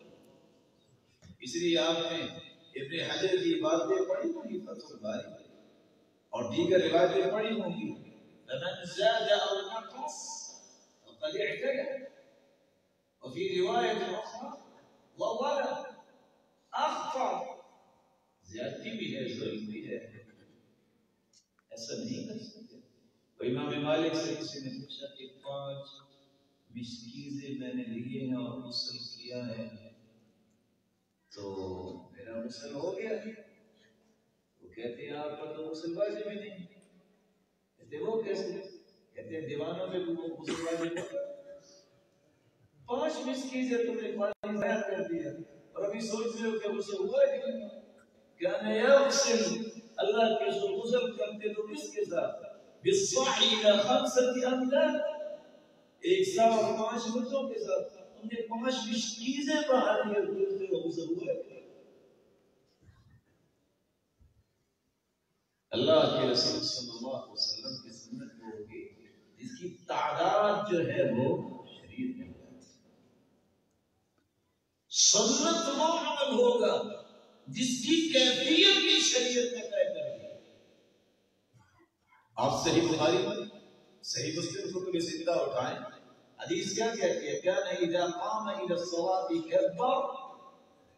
اس لیے آپ نے ابن حجر کی باتیں پڑھی ہوں گی فتح الباری اور دیگر روایتیں پڑھی ہوں گی فمن زاد او نقص فقد اعتدى وفي رواية أخرى وظلم أخطأ. زیادتی بھی ہے، ظلم بھی ہے، ایسا نہیں کر سکتے. امام مالک سے کسی نے پوچھا کہ 5 مسکیزیں میں نے لیے ہیں اور غسل کیا ہے تو میرا غسل ہو گیا. وہ کہتے ہیں آپ کا تو غسل واجب ہی نہیں. کہتے وہ کیسے؟ کہتے ہیں دیوانوں میں غسل واجب ہے. 5 مسکیزیں تم نے پانی ضائع کر دیا اور ابھی سوچ رہے ہو کہ غسل ہوا ہے کہ نہیں. کہنا یا غسل اللہ کے رسول غسل کرتے تو کس کے ساتھ؟ بالصعی الى 5 امداد، 105 مردوں کے ساتھ. ہم نے 5 مشکیزیں باہر یہ کرتے ہو غسل ہوا ہے. اللہ کے رسول صلی اللہ علیہ وسلم کی سنت وہ ہوگی جس کی تعداد جو ہے وہ شریعت میں ہے. سنت وہ عمل ہوگا جس کی کیفیت بھی شریعت میں طے کر دی. آپ صحیح بخاری صحیح مسلم کو بھی زندہ اٹھائیں. حدیث کیا کہتی ہے؟ کیا نہیں اذا قام الى الصلاة كبر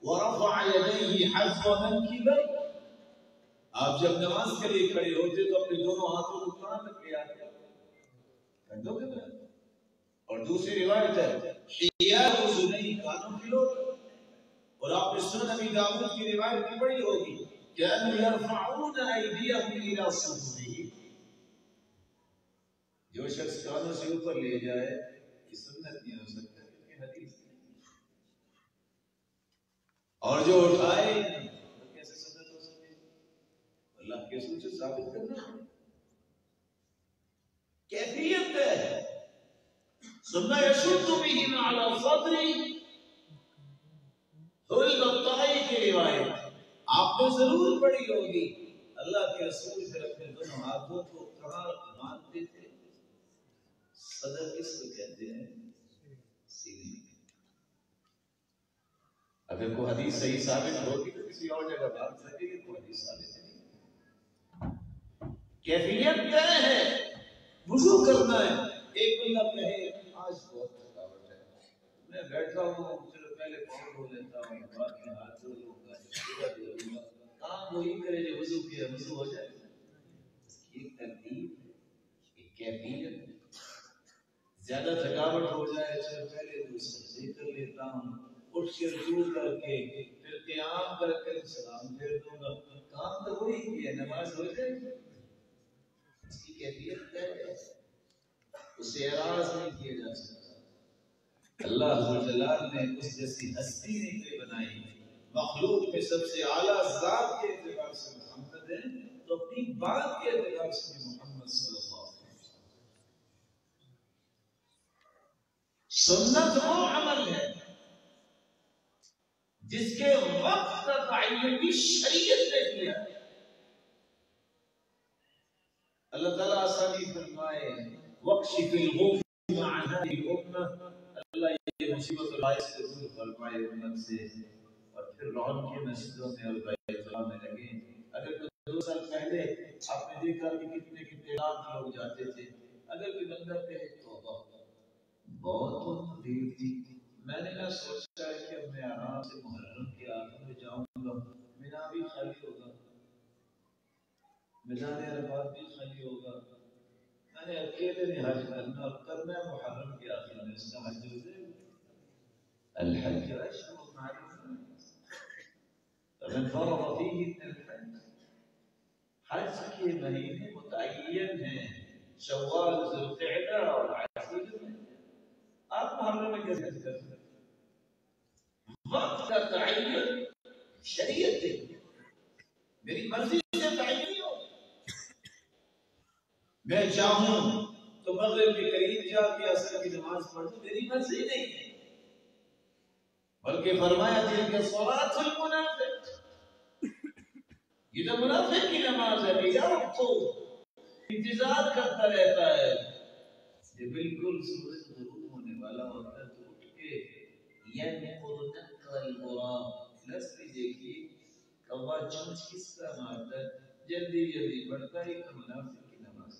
ورفع يديه حذو منكبيه. آپ جب نماز کے لیے کھڑے ہوتے تو اپنے دونوں ہاتھوں کو کہاں تک لے آتے؟ کندھوں کے بل. اور دوسری روایت ہے حیاء اذنیہ، کانوں کی لوٹ. اور آپ نے سنن ابی داؤد کی روایت بھی پڑھی ہوگی كانوا يرفعون ايديهم الى صدورهم. جو شخص کانوں سے اوپر لے جائے یہ سنت نہیں ہو سکتا کیونکہ حدیث نہیں. اور جو اٹھائے وہ کیسے سنت ہو سکتی ہے؟ اللہ کے رسول سے ثابت کرنا کیفیت ہے. ثم يشد بهما على صدره. البطائی کی روایت آپ نے ضرور پڑھی ہوگی. اللہ کے رسول پھر اپنے دونوں ہاتھوں کو کہاں باندھتے تھے؟ صدر کس کو کہتے ہیں؟ سینے. اگر کوئی حدیث صحیح ثابت ہوگی تو کسی اور جگہ باندھ سکے گی، کوئی حدیث ثابت نہیں. کیفیت کیا ہے؟ وضو کرنا ہے. ایک بندہ کہے آج بہت تھکاوٹ ہے، میں بیٹھا ہوں چلو پہلے پاؤں دھو لیتا ہوں بعد میں ہاتھ دھو لوں گا. کام وہی کرے جو وضو کیا وضو ہو جائے. ایک ترتیب ایک کیفیت. زیادہ تھکاوٹ ہو جائے تو پہلے دوسرے کر لیتا ہوں, اٹھ کے رکوع کر کے پھر قیام کر کے سلام پھیر دوں گا. کام تو وہی کیا, نماز ہو جائے. اس کی کیفیت ہے, اسے اعراض نہیں کیا جا سکتا. اللہ عز و جلال نے اس جیسی ہستی نہیں کوئی بنائی. مخلوق میں سب سے اعلیٰ ذات کے اعتبار سے محمد ہے, تو اپنی بات کے اعتبار سے محمد صلی اللہ علیہ وسلم. سنت وہ عمل ہے جس کے وقت کا تعین بھی شریعت نے کیا. اللہ تعالیٰ آسانی فرمائے وَاكْشِفِ الْغُمَّ عَنْ هَذِهِ الْأُمَّةِ. اللہ یہ مصیبت اور باعث سے دور فرمائے امت سے, اور پھر رون کے مسجدوں میں اور بیت اللہ میں لگے. اگر کوئی 2 سال پہلے آپ نے دیکھا کہ کتنے لاکھ لوگ جاتے تھے, اگر کوئی بندہ کہے توبہ بہت بھیڑ تھی, میں نے نہ سوچا کہ اب میں آرام سے محرم کے آخر میں جاؤں گا, مینا بھی خالی ہوگا, میدان عرفات بھی خالی ہوگا, میں نے اکیلے نے حج کرنا, اور کرنا محرم کے آخر میں. اس کا حج ہو جائے. الحج اشهر معلومات فمن فرض فيه الحج. حج کے مہینے متعین ہیں, شوال, ذو القعدہ اور عاشور میں. آپ محرم میں کیسے حج کر سکتے؟ وقت کا تعین شریعت ہے, میری مرضی سے تعین نہیں ہو. میں چاہوں تو مغرب کے قریب جا کے عصر کی نماز پڑھوں, میری مرضی نہیں ہے. بلکہ فرمایا تھا کہ صلاۃ المنافق, یہ تو منافق کی نماز ہے, یرقو انتظار کرتا رہتا ہے. یہ بالکل سورج غروب ہونے والا ہوتا ہے تو اٹھ کے ينقض نقر الغراب. لفظ دیکھیے کوا چونچ کس طرح مارتا ہے, جلدی جلدی پڑھتا ہے. کہ منافق کی نماز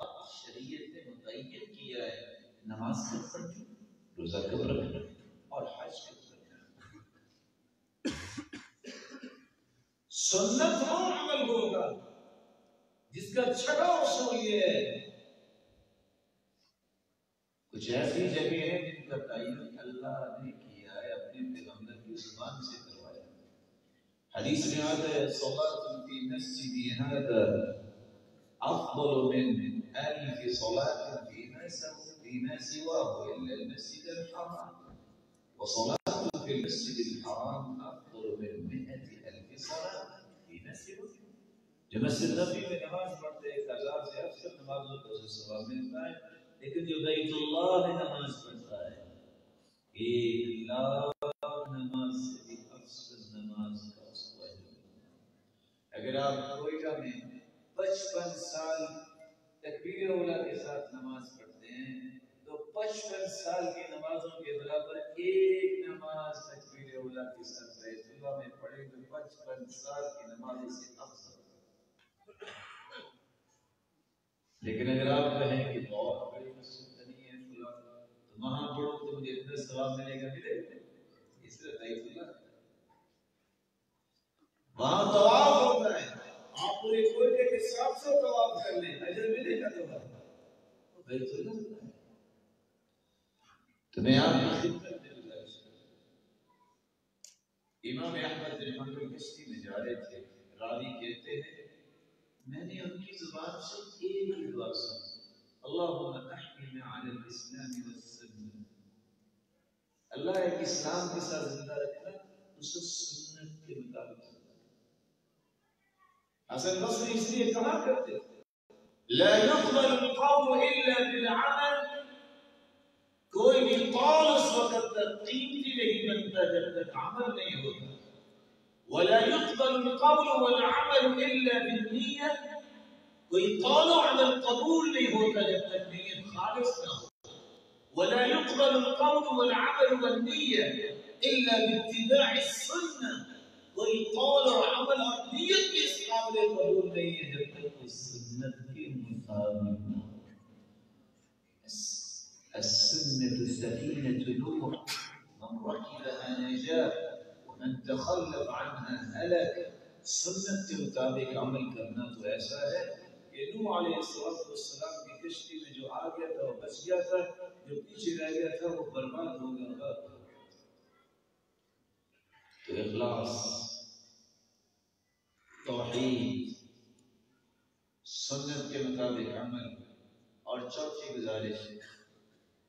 وقت شریعت نے متعین کیا ہے. نماز کب پڑھیں, روزہ کب رکھنا, اور حج کب کرنا. سنت وہ عمل ہوگا جس کا چھٹا اصول یہ ہے. کچھ ایسی جگہ ہیں جن کا تعین اللہ نے کیا ہے, اپنے پیغمبر کی زبان سے کروایا. حدیث میں آتا ہے صلاۃ فی مسجدی ھذا افضل من 1000 صلاۃ فیما سواه الا المسجد الحرام, وصلاۃ فی المسجد الحرام افضل من 100,000 صلاۃ فیما سواه. جو مسجد نبی میں نماز پڑھتے 1000 سے افضل نمازوں کا ثواب ملتا ہے, لیکن جو بیت اللہ میں نماز پڑھتا ہے 1,00,000 نماز سے بھی افضل نماز کا اس کو اجر ملتا ہے. اگر آپ کوئٹہ میں 55 سال تکبیر اولیٰ کے ساتھ نماز پڑھتے ہیں تو 55 سال کی نمازوں کے برابر ایک نماز تکبیر اولیٰ کے ساتھ بیت اللہ میں پڑھیں تو 55 سال کی نماز سے افضل. لیکن اگر آپ کہیں کہ بہت بڑی مسجد نہیں ہے فلاں, تو وہاں پڑھو تو مجھے اتنا ثواب ملے گا, ملے گا. اس طرح بیت اللہ وہاں طواف ہوتا ہے, آپ پورے کوئٹے کے 700 طواف کر لیں, اجر ملے گا. تو بیت اللہ تو میں آپ کی خدمت میں گزارش کرتا ہوں. امام احمد بن حنبل کشتی میں جا رہے تھے, راوی کہتے ہیں میں نے ان کی زبان سے ایک ہی دعا سنی, اللہم احینا علی الاسلام والسنہ. اللہ ایک اسلام کے ساتھ زندہ رکھنا, اسے سنت کے مطابق. حسن بصری اس لیے کہا کرتے تھے لا يقبل القول الا بالعمل. کوئی بھی قول اس وقت تک قیمتی نہیں بنتا جب تک عمل نہیں ہوتا. ولا يقبل القول والعمل الا بالنیہ. کوئی قول و عمل قبول نہیں ہوتا جب تک نیت خالص نہ ہو. ولا يقبل القول والعمل والنية إلا باتباع السنة. کوئی قول اور عمل اور نیت کے اس قابل قبول نہیں ہے جب تک وہ سنت کے مطابق نہ ہو. السنة سفينة نوح من ركبها نجا من تخلف عنها هلك. سنت کے مطابق عمل کرنا تو ایسا ہے کہ نوح علیہ السلام کی کشتی میں جو آ گیا تھا وہ بچ گیا تھا، جو پیچھے رہ گیا تھا وہ برباد ہو گیا. تو اخلاص، توحید، سنت کے مطابق عمل. اور چوتھی گزارش،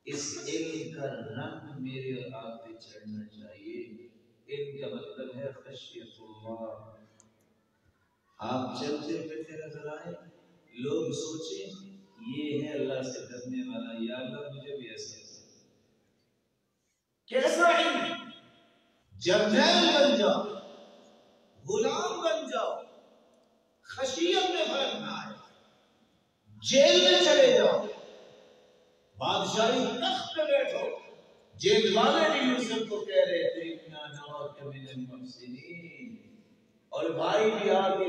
اس علم کا رنگ میرے اور آپ پہ چڑھنا چاہیے. علم کا مطلب ہے خشیت اللہ. آپ چلتے پھرتے نظر آئے، لوگ سوچیں یہ ہے اللہ سے ڈرنے والا، یا اللہ مجھے بھی ایسا کیسا علم. جرنیل بن جاؤ، غلام بن جاؤ، خشیت میں فرق نہ آئے، جیل میں چلے جاؤ، بادشاہی تخت پہ بیٹھو. جیل والے بھی یوسف کو کہہ رہے تھے انا نراک من المحسنین، اور بھائی بھی آگے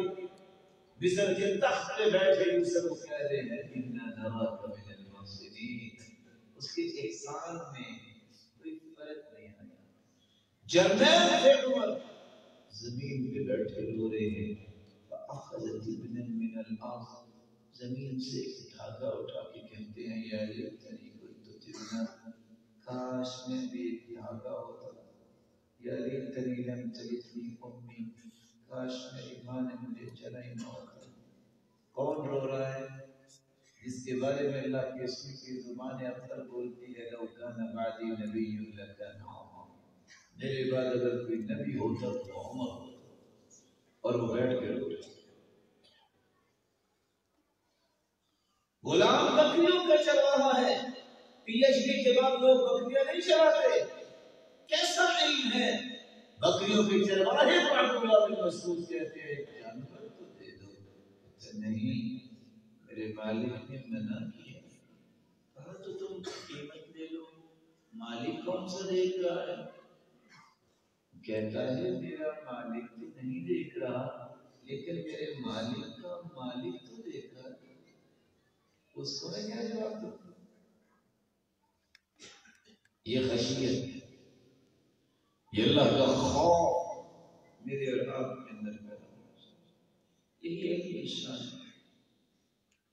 مصر کے تخت پہ بیٹھے یوسف کو کہہ رہے ہیں انا نراک من المحسنین. اس کے احسان میں کوئی فرق نہیں آیا. جرنیل تھے عمر، زمین پہ بیٹھے رو رہے ہیں. فاخذت ابنا من الارض، زمین سے ایک دھاگا اٹھا کے کہتے ہیں یا لیتنی کنت تبنا، کاش میں بھی ایک دھاگا ہوتا. یا لیتنی لم تلدنی امی، کاش میری ماں نے مجھے جنا ہی نہ ہوتا. کون رو رہا ہے؟ جس کے بارے میں اللہ کے رسول کی زبان اختر بولتی ہے لو کان بعدی نبی لکان عمر، میرے بعد اگر کوئی نبی ہوتا تو عمر ہوتا. اور وہ بیٹھ کے رو رہے. غلام بکریوں کا چرواہا ہے. پی ایچ ڈی کے بعد لوگ بکریاں نہیں چراتے. کیسا علم ہے؟ بکریوں کے چرواہے کو عبداللہ بن مسعود کہتے ہیں جانور تو دے دو. نہیں، میرے مالک نے منع کیا. کہا تو تم قیمت لے لو. مالک کون سا دیکھ رہا ہے؟ کہتا ہے میرا مالک تو نہیں دیکھ رہا، لیکن میرے مالک کا مالک تو دیکھ رہا ہے. اس کو میں کیا جواب دوں؟ یہ خشیت ہے، یہ اللہ کا خوف میرے اور آپ کے اندر پیدا ہونا چاہیے. یہی علم کی شان ہے،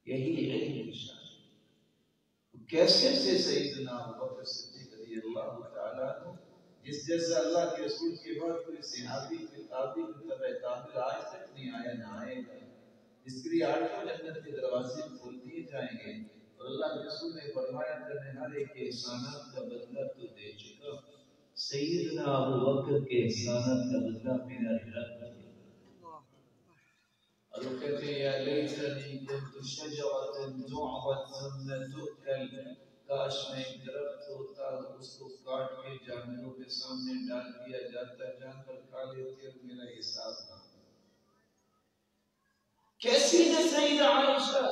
یہی علم کی شان ہے. کیسے سے سیدنا ابوبکر صدیق رضی اللہ تعالیٰ عنہ، جس جیسا اللہ کے رسول کے بعد کوئی صحابی کوئی تابعی کوئی تبع تابعی آج تک نہیں آیا نہ آئے گا، جس کے لیے آٹھوں جنت کے دروازے کھول دیے جائیں گے. اور اللہ کے رسول نے فرمایا کہ ہر ایک کے احسانات کا بدلہ تو دے چکا. سیدنا ابوبکر کے احسانات کا بدلہ میرا رب دے. اور وہ کہتے ہیں یا لیتنی کنت شجرۃ تعبد ثم تؤکل، کاش میں ایک درخت ہوتا اس کو کاٹ کے جانوروں کے سامنے ڈال دیا جاتا، جانور کھا لیتے اور میرا حساب نہ. کیسی ہے سیدہ عائشہ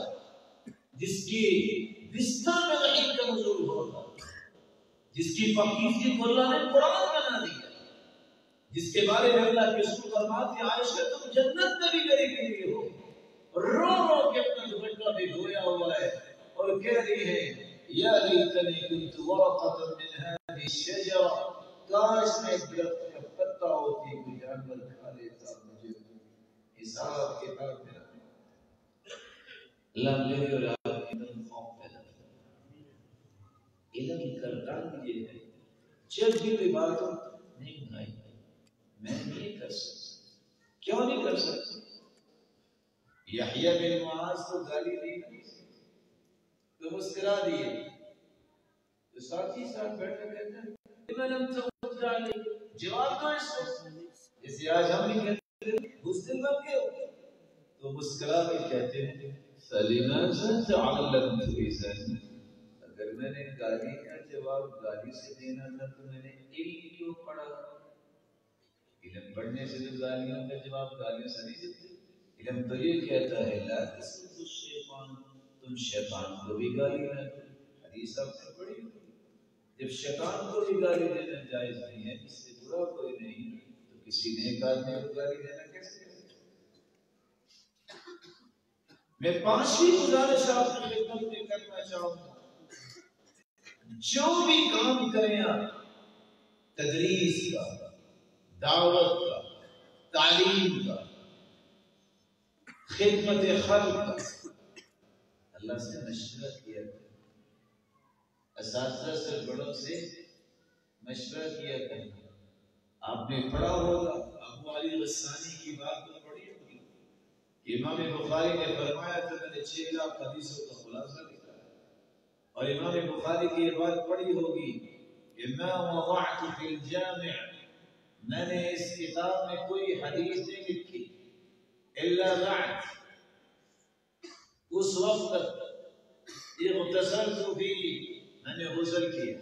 جس کی بستر میں وحی کا نزول ہوتا، جس کی پاکیزگی کو اللہ نے قرآن بنا دیا، جس کے بارے میں اللہ کے رسول فرماتے ہیں عائشہ تم جنت میں بھی میرے لیے ہو. رو رو کے اپنا دوپٹہ بھی دھویا ہوا ہے اور کہہ رہی ہے یا لیتنی کنت ورقۃ من هذه الشجرة، کاش میں ایک درخت کا پتا ہوتی کوئی جانور کھا لیتا، مجھے حساب کتاب میرا. اللہ میرے اور آپ کے اندر خوف پیدا کرے. علم کا رنگ یہ ہے جب بھی کوئی بات نہیں بنائی میں نہیں کر سکتا. کیوں نہیں کر سکتا؟ یحییٰ بن معاذ کو گالی دی تو مسکرا دیے، تو ساتھی ساتھ بیٹھے کہتے ہیں میں لم ترد علی، جواب دو اس کو. جیسے آج ہم نہیں کہتے مسلم بن گئے تو مسکرا کے کہتے ہیں فلماذا تعلمت اذا، اگر میں نے گالی کا جواب گالی سے دینا تھا تو میں نے علم کیوں پڑھا؟ علم پڑھنے سے تو گالیوں کا جواب گالیوں سے نہیں دیتے. علم تو یہ کہتا ہے لا تسبوا الشیطان، تم شیطان کو بھی گالی نہ دو. حدیث آپ نے پڑھی، جب شیطان کو بھی گالی دینا جائز نہیں ہے، اس سے برا کوئی نہیں، تو کسی نیک آدمی کو گالی دینا کیسے ہے؟ میں پانچویں گزارش آپ کی خدمت میں کرنا چاہوں گا، جو بھی کام کریں آپ، تدریس کا، دعوت کا، تعلیم کا، خدمت خلق کا اللہ سے مشورہ کیا کریں۔ اساتذہ سے بڑوں سے مشورہ کیا کریں۔ آپ نے پڑھا ہوگا ابو علی غسانی کی بات تو پڑھی ہوگی کہ امام بخاری نے فرمایا تھا میں نے 6 لاکھ حدیثوں کا خلاصہ لکھا ہے، اور امام بخاری کی یہ بات پڑھی ہوگی کہ میں وضعت فی الجامع، میں نے اس کتاب میں کوئی حدیث نہیں لکھی الا بعد، اس وقت اغتسلت فيه، میں نے غسل کیا،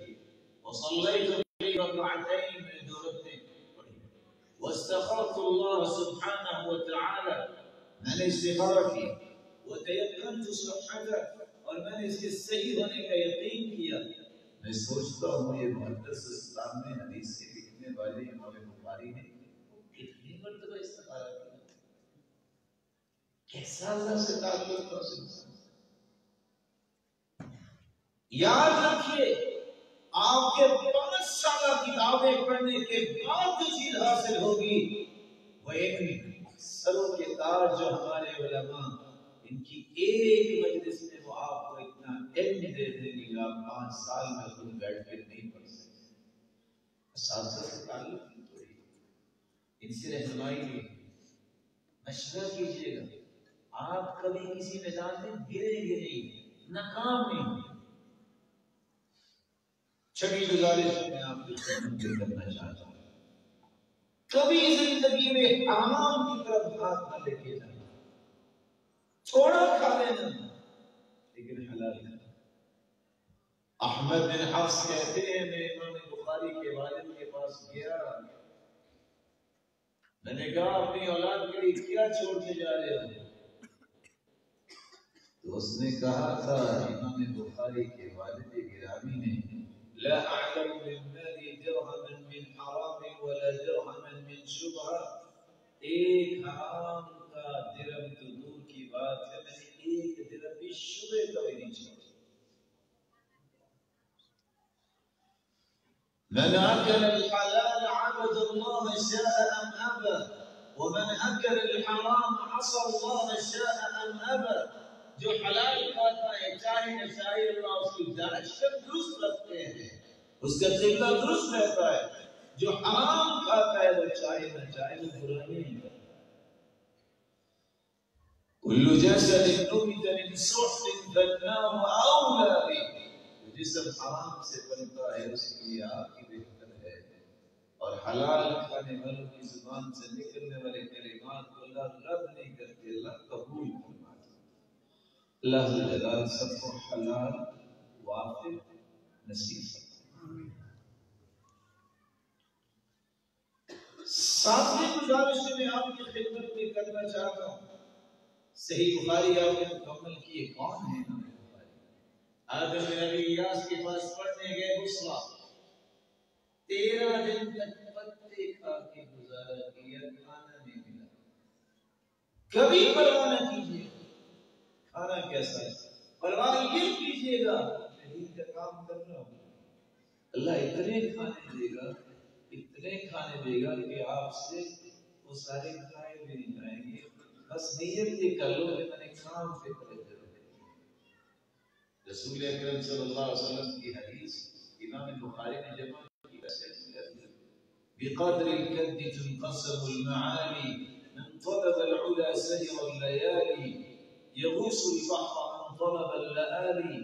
وصليت فيه ركعتين، میں 2 رکعتیں پڑھی، واستخرت الله سبحانه وتعالى، میں نے استخارہ کی، وتيقنت صحته، اور میں نے اس کے صحیح ہونے کا یقین کیا۔ میں سوچتا ہوں یہ مقدس اسلام میں حدیث سے لکھنے والے امام بخاری نے کتنی مرتبہ استخارہ کیا، کیسا اللہ سے تعلق تھا اس انسان۔ یاد رکھیے آپ کے 5 سالہ کتابیں پڑھنے کے بعد جو چیز حاصل ہوگی وہ ایک سروں کے تاج جو ہمارے علماء ان کی ایک مجلس میں وہ آپ کو اتنا علم دے دیں گے کہ آپ 5 سال میں خود بیٹھ کے نہیں پڑھ سکتے۔ اساتذہ سے تعلق نہیں توڑیے، ان سے رہنمائی لیجیے، مشورہ کیجیے گا۔ آپ کبھی کسی میدان میں گریں گے نہیں، ناکام نہیں ہوگے۔ چھٹی گزارش میں آپ کو کرنا چاہتا ہوں، کبھی زندگی میں حرام کی طرف ہاتھ نہ لے کے جانا، تھوڑا کھا لینا لیکن حلال کھانا۔ احمد بن حفص کہتے ہیں میں امام بخاری کے والد کے پاس گیا، میں نے کہا اپنی اولاد کے لیے کیا چھوڑ کے جا رہے ہو؟ تو اس نے کہا تھا امام بخاری کے والد گرامی نے لا اعلم من مالي درهما من حرام ولا درهما من شبهه، ایک حرام کا درہم تو دور کی بات ہے، میں نے ایک درہم بھی شبہ کا بھی نہیں چھوڑا۔ من اكل الحلال عبد الله شاء ام ابى، ومن اكل الحرام عصى الله شاء ام ابى، جو حلال کھاتا ہے چاہے نہ چاہے اللہ اس کی ڈائریکشن درست رکھتے ہیں، اس کا قبلہ درست رہتا ہے۔ جو حرام کھاتا ہے وہ چاہے نہ چاہے وہ برائی نہیں کرتا۔ کل جسد نبت من سحت فالنار اولى به، جو جسم حرام سے بنتا ہے اس کے لیے آگ کی بہتر ہے، اور حلال کھانے والوں کی زبان سے نکلنے والے کلمات کو اللہ رد نہیں کرتے، اللہ قبول فرماتے۔ اللہ جلال سب کو حلال وافق نصیب فرمائے۔ 7ویں گزارش میں آپ کی خدمت میں کرنا چاہتا ہوں، صحیح بخاری آپ نے مکمل کیے، کون ہے امام بخاری؟ آدم بن ابی ایاس کے پاس پڑھنے گئے غسلہ، 13 دن تک پتے کھا کے گزارا کیا، کھانا نہیں ملا۔ کبھی پرواہ نہ کیجیے کھانا کیسا ہے، پرواہ یہ کیجیے گا میں دین کا کام کر رہا ہوں، اللہ اتنے کھانے دے گا، اتنے کھانے دے گا کہ آپ سے وہ سارے کھائے بھی نہیں جائیں گے، بس نیت یہ کر لو کہ میں نے کام پہ توجہ رکھی۔ رسول اکرم صلی اللہ علیہ وسلم کی حدیث امام بخاری نے جمع کی بقدر الكد تنقسم المعالي، من طلب العلا سهر الليالي، يغوص البحر من طلب اللآلي،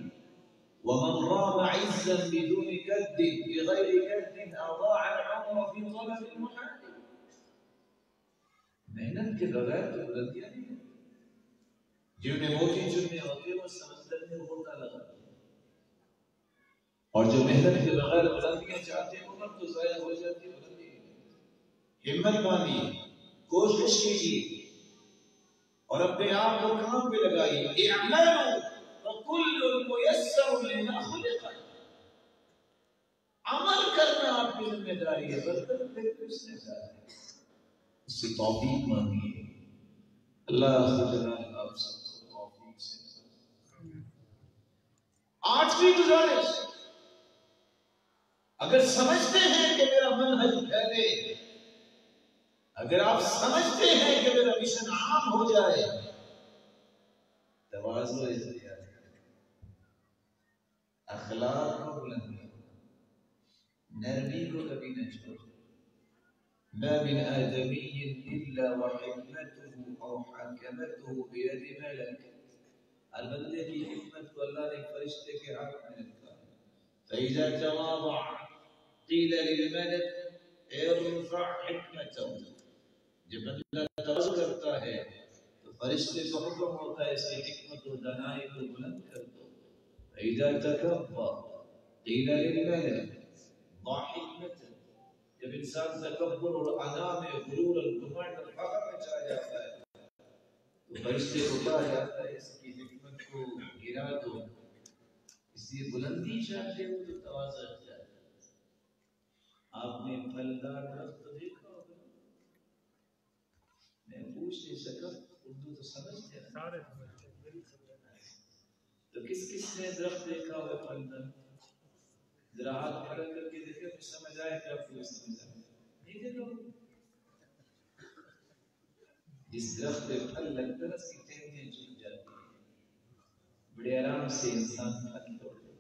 ومن رام عزا بدون كد بغير كد أضاع العمر في طلب المحال۔ محنت کے بغیر تو بلندیاں نہیں ہیں، جن میں موتی چننے ہوتے وہ سمندر میں غوطہ لگاتے ہیں، اور جو محنت کے بغیر بلندیاں چاہتے ہیں عمر تو ضائع ہو جاتی ہے، بلندی ہمت باندھیے، کوشش کیجیے اور اپنے آپ کو کام پہ لگائیے۔ اعملوا وكل ميسر لما خلق، عمل کرنا آپ کی ذمہ داری ہے، برکت پھر کس نے چاہا ہے، اس سے توفیق مانگیے، اللہ جلال آپ سب کو توفیق سے۔ 8ویں گزارش، اگر سمجھتے ہیں کہ میرا منہج پھیلے، اگر آپ سمجھتے ہیں کہ میرا مشن عام ہو جائے، تواضع اختیار کریں، اخلاق کو بلند کریں، نرمی کو کبھی نہ چھوڑیں۔ ما من آدمی إلا وحكمته أو حكمته بيد ملك، ہر بندے کی حکمت کو اللہ نے ایک فرشتے کے ہاتھ میں رکھا ہے۔ فإذا تواضع قيل للملك ارفع حكمته، جب بندہ تواضع کرتا ہے تو فرشتے کو حکم ہوتا ہے اس کی حکمت و دانائی کو بلند کر دو۔ فإذا تكبر قيل للملك ضع حكمته، جب انسان تکبر اور انا میں غرور اور گھمنڈ اور فخر میں چلا جاتا ہے تو فرشتے کو کہا جاتا ہے اس کی حکمت کو گرا دو۔ اس لیے بلندی چاہتے ہو تو تواضع اختیار کرو۔ آپ نے پھلدار درخت تو دیکھا ہوگا، میں پوچھ نہیں سکا، اردو تو سمجھتے ہیں تو کس نے درخت دیکھا ہوگا پھلدار؟ ذرا ہاتھ کھڑا کر کے دیکھیں تو سمجھ آئے کہ آپ کو سمجھ آئے نہیں دیکھا ہوگا۔ جس درخت پہ پھل لگتا ہے اس کی ٹہنیاں جھک جاتی ہیں، بڑے آرام سے انسان پھل توڑتا ہے،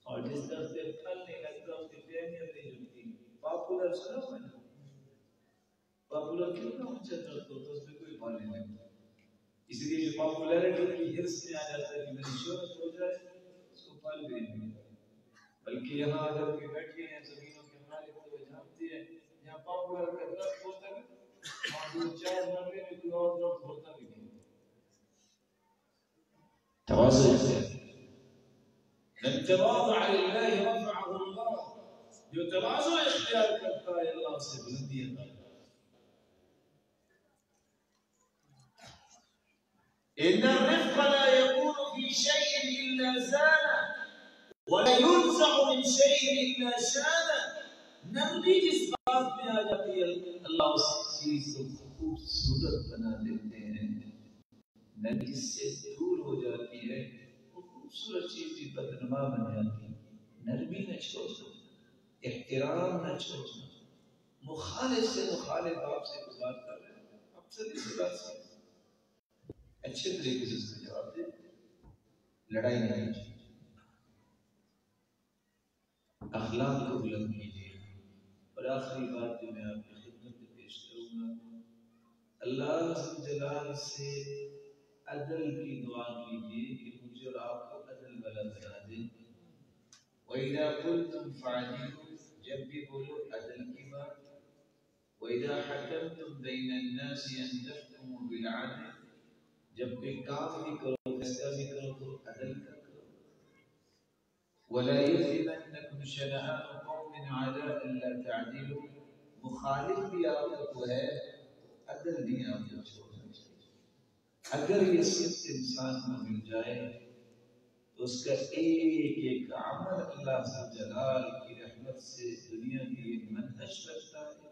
اور جس درخت پہ پھل نہیں لگتا اس کی ٹہنیاں نہیں جھکتی۔ پاپولر سنا ہوا ہے، پاپولر کتنا اونچا درخت ہوتا ہے اس پہ کوئی پھل نہیں لگتا، اس لیے جو پاپولیرٹی کی ہرس میں آ جاتا ہے کہ میری شہرت ہو جائے اس کو پھل بھی نہیں ملتا۔ بلکہ یہاں اگر کوئی بیٹھے ہیں زمینوں کے مالک تو وہ جانتے ہیں یہاں پاپولر کا درخت ہوتا ہے اور دو چار مرے میں کوئی اور درخت ہوتا بھی نہیں۔ تواضع سے من تواضع للہ رفعہ اللہ، جو تواضع اختیار کرتا ہے اللہ اسے بلندی عطا کرتا ہے۔ ان الرفق لا يكون في شيء الا زانه ولا ينزع من شيء الا شانه، نرمی جس بات میں آ جاتی ہے اللہ اس چیز کو خوبصورت بنا دیتے ہیں، نرمی سے دور ہو جاتی ہے وہ خوبصورت چیز بھی بدنما بن جاتی ہے۔ نرمی نہ چھوڑنا، احترام نہ چھوڑنا۔ مخالف سے مخالف آپ سے کوئی بات کر رہے ہیں آپ سے اس بات سے اچھے طریقے سے اس کا جواب دیں، لڑائی نہیں کی۔ اخلاق کو بلند کیجیے۔ اور آخری بات جو میں آپ کی خدمت میں پیش کروں گا، اللہ جلال سے عدل کی دعا کیجیے کہ مجھے اور آپ کو عدل والا بنا دے۔ وَإِذَا قُلْتُمْ فَعَدِلُوا، جب بھی بولو عدل کی بات۔ وَإِذَا حَكَمْتُمْ بَيْنَ النَّاسِ أَن تَحْكُمُوا بِالْعَدْلِ، جب کوئی کام بھی کرو فیصلہ بھی کرو تو عدل کا کرو۔ وَلَا يَجْرِمَنَّكُمْ شَنَآنُ قَوْمٍ عَلَىٰ أَلَّا تَعْدِلُوا، مخالف بھی آپ کو ہے عدل نہیں آپ کو چھوڑنا چاہیے۔ اگر یہ صرف انسان کو مل جائے تو اس کا ایک ایک عمل اللہ جلال کی رحمت سے دنیا کے لیے منحص رکھتا ہے،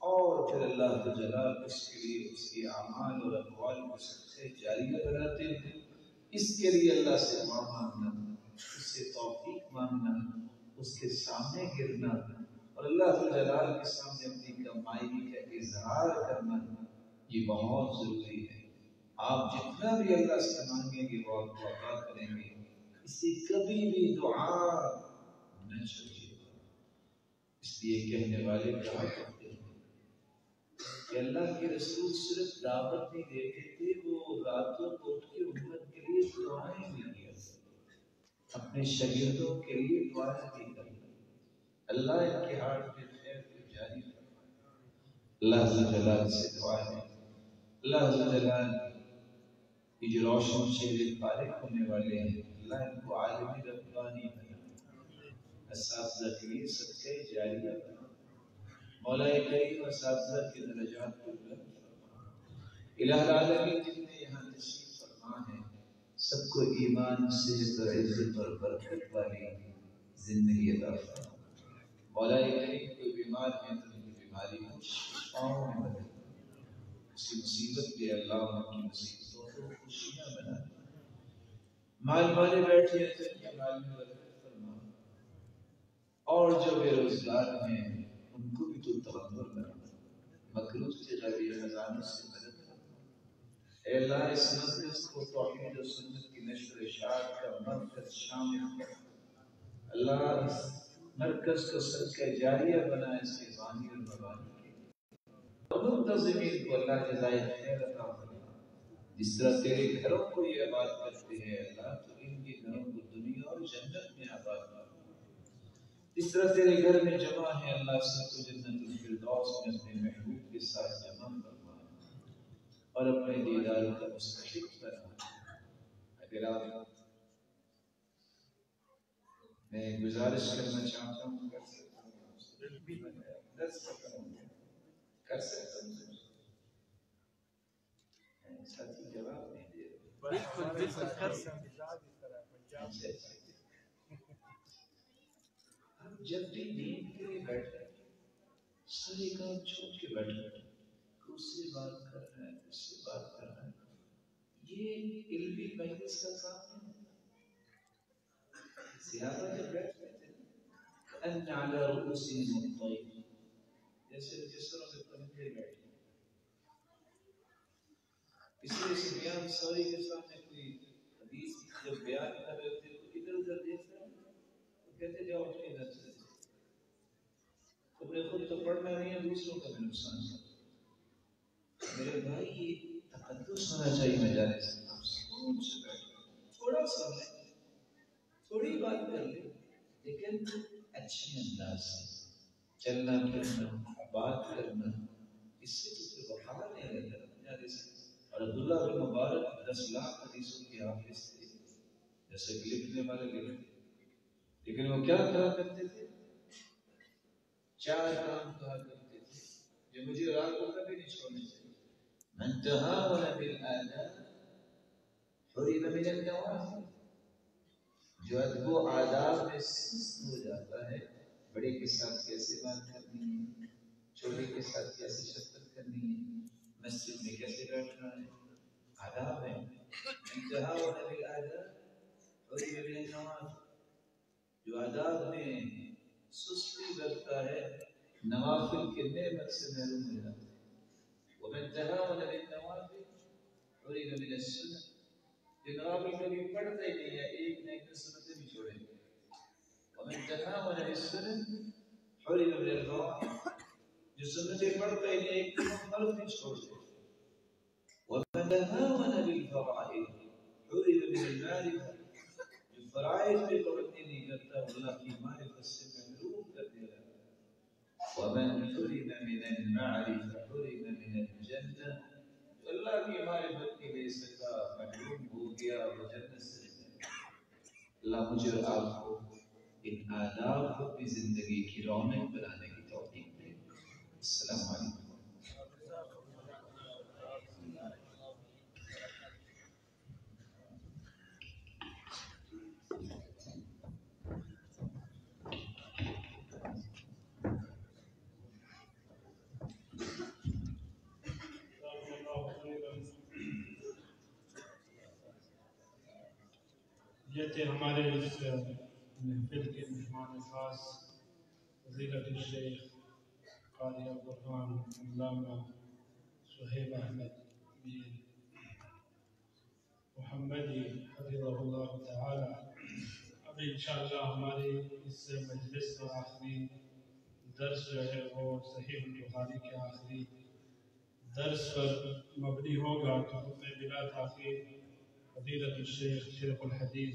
اور پھر اللہ جلال اس کے لیے اس کے اعمال اور اقوال کو صدقہ جاریہ بناتے ہیں۔ اس کے لیے اللہ سے دعا مانگنا، اس سے توفیق مانگنا، اس کے سامنے گرنا اور اللہ جلال کے سامنے اپنی کمائی کا اظہار کرنا، یہ بہت ضروری ہے۔ آپ جتنا بھی اللہ سے مانگیں گے وہ آپ کو عطا کریں گے، اس سے کبھی بھی دعا نہ چھوڑیے۔ اس لیے کہنے والے کہا کرتے ہیں کہ اللہ کے رسول صرف دعوت نہیں دیتے تھے، وہ راتوں کو اٹھ کے امت کے لیے دعائیں بھی کیا کرتے، اپنے شاگردوں کے لیے دعائیں بھی کرتے۔ اللہ ان کے ہاتھ میں خیر کو جاری فرمائے۔ اللہ جلال سے دعا ہے اللہ جلال یہ جو روشن چہرے فارغ ہونے والے ہیں اللہ ان کو عالمی ربانی بنا، اساتذہ کے لیے صدقہ جاریہ بنا، مولا کریم اساتذہ کے درجات کو بلند فرما۔ الہ العالمین جتنے یہاں تشریف فرما ہیں سب کو ایمان صحت اور عزت اور برکت والی زندگی عطا فرما۔ مولا کریم کوئی بیمار ہے تو ان کی بیماری کو شفاؤں میں بدل، کسی مصیبت پہ اللہ ان کی مصیبتوں کو خوشیاں بنا دے۔ مال والے بیٹھے ہیں تو ان کے مال میں برکت فرما، اور جو بے روزگار ہیں ان کو بھی تو تقبل بنا۔ مکروہ سے غیبی خزانوں سے مدد فرما۔ اے اللہ اس مرکز کو توحید و سنت کی نشر و اشاعت کا مرکز شامل کر۔ اللہ اس مرکز کو صدقہ جاریہ بنا، اس کے بانی اور مبانی کے اور منتظمین کو اللہ جزائے خیر عطا فرما۔ جس طرح تیرے گھروں کو یہ آباد کرتے ہیں اللہ، تو ان کے گھروں کو دنیا اور جنت میں آباد فرما۔ اس طرح تیرے گھر میں جمع ہے اللہ، سب کو جنت الفردوس میں اپنے محبوب کے ساتھ جمع فرما اور اپنے دیدار کا مستحق بنا۔ اگر آپ میں گزارش کرنا چاہتا ہوں، کر سکتا ہوں، کر سکتا ہوں، ساتھی جواب نہیں دے رہے۔ بالکل کر سکتے ہیں۔ جب بھی نیند کے لیے بیٹھے سارے کام چھوڑ کے بیٹھے، اس سے بات کر رہا ہے، اس سے بات کر رہا ہے، یہ علمی مجلس کا کام نہیں۔ صحابہ جب بیٹھتے تھے ان علی رؤوسہم الطیر، جیسے جسروں کے پرندے بیٹھے۔ اس لیے سفیان ثوری کے سامنے کوئی حدیث جب بیان کر رہے تھے تو ادھر ادھر دیکھ رہے ہیں، تو کہتے جاؤ اپنے گھر سے، تم نے خود تو پڑھنا نہیں ہے، دوسروں کا بھی نقصان ہے۔ میرے بھائی یہ تقدس ہونا چاہیے مجالس میں، آپ سکون سے بیٹھیں، تھوڑا سا لیں، تھوڑی بات کر لیں، لیکن اچھے انداز سے چلنا پھرنا، بات کرنا، اس سے تو پھر وقار نہیں رہتا مجالس میں۔ اور عبداللہ بن مبارک 10 لاکھ حدیثوں کے حافظ تھے، جیسے کہ لکھنے والے لکھتے، لیکن وہ کیا کہا کرتے تھے؟ 4 کام کہا کرتے تھے جو مجھے اور آپ کو کبھی نہیں چھوڑنے چاہیے۔ من تہاون بالآداب حرم من النوافل، جو ادب و آداب میں سست ہو جاتا ہے، بڑے کے ساتھ کیسے بات کرنی ہے، چھوٹے کے ساتھ کیسے شفقت کرنی ہے، مسجد میں کیسے بیٹھنا ہے، آداب ہے۔ من تہاون بالآداب حرم من النوافل، جو آداب میں سستی برتا ہے نوافل کے نعمت سے محروم ہو جاتا ہے۔ ومن تہاون بالنوافل حرم من السنن، جو نوافل کبھی پڑھتا ہی نہیں ہے، ایک نہ ایک سنتیں بھی چھوڑیں گے۔ ومن تہاون بالسنن حرم من الفرائض، جو سنتیں پڑھتا ہی نہیں، ایک فرض بھی چھوڑ دے۔ ومن تہاون بالفرائض حرم من المعرفة، جو فرائض بھی پابندی نہیں کرتا، اللہ کی معرفت سے محروم کر دے رہا ہے۔ ومن حرم من المعرفة حرم من الجنة، جو اللہ کی معرفت کے لے سکا محروم ہو گیا، وہ جنت سے نہیں۔ اللہ مجھے اور آپ کو ان آداب کو اپنی زندگی کی رونق بنانے کی توفیق دے۔ السلام علیکم۔ یہ تھے ہمارے اس محفل کے مہمان خاص فضیلت الشیخ قاری القرآن علامہ صہیب احمد میر محمدی حفظہ اللہ تعالی۔ اب انشاءاللہ ہماری اس مجلس کا آخری درس جو ہے وہ صحیح البخاری کے آخری درس پر مبنی ہوگا، تو ہمیں بلا تاخیر فضیلت الشیخ شیخ الحدیث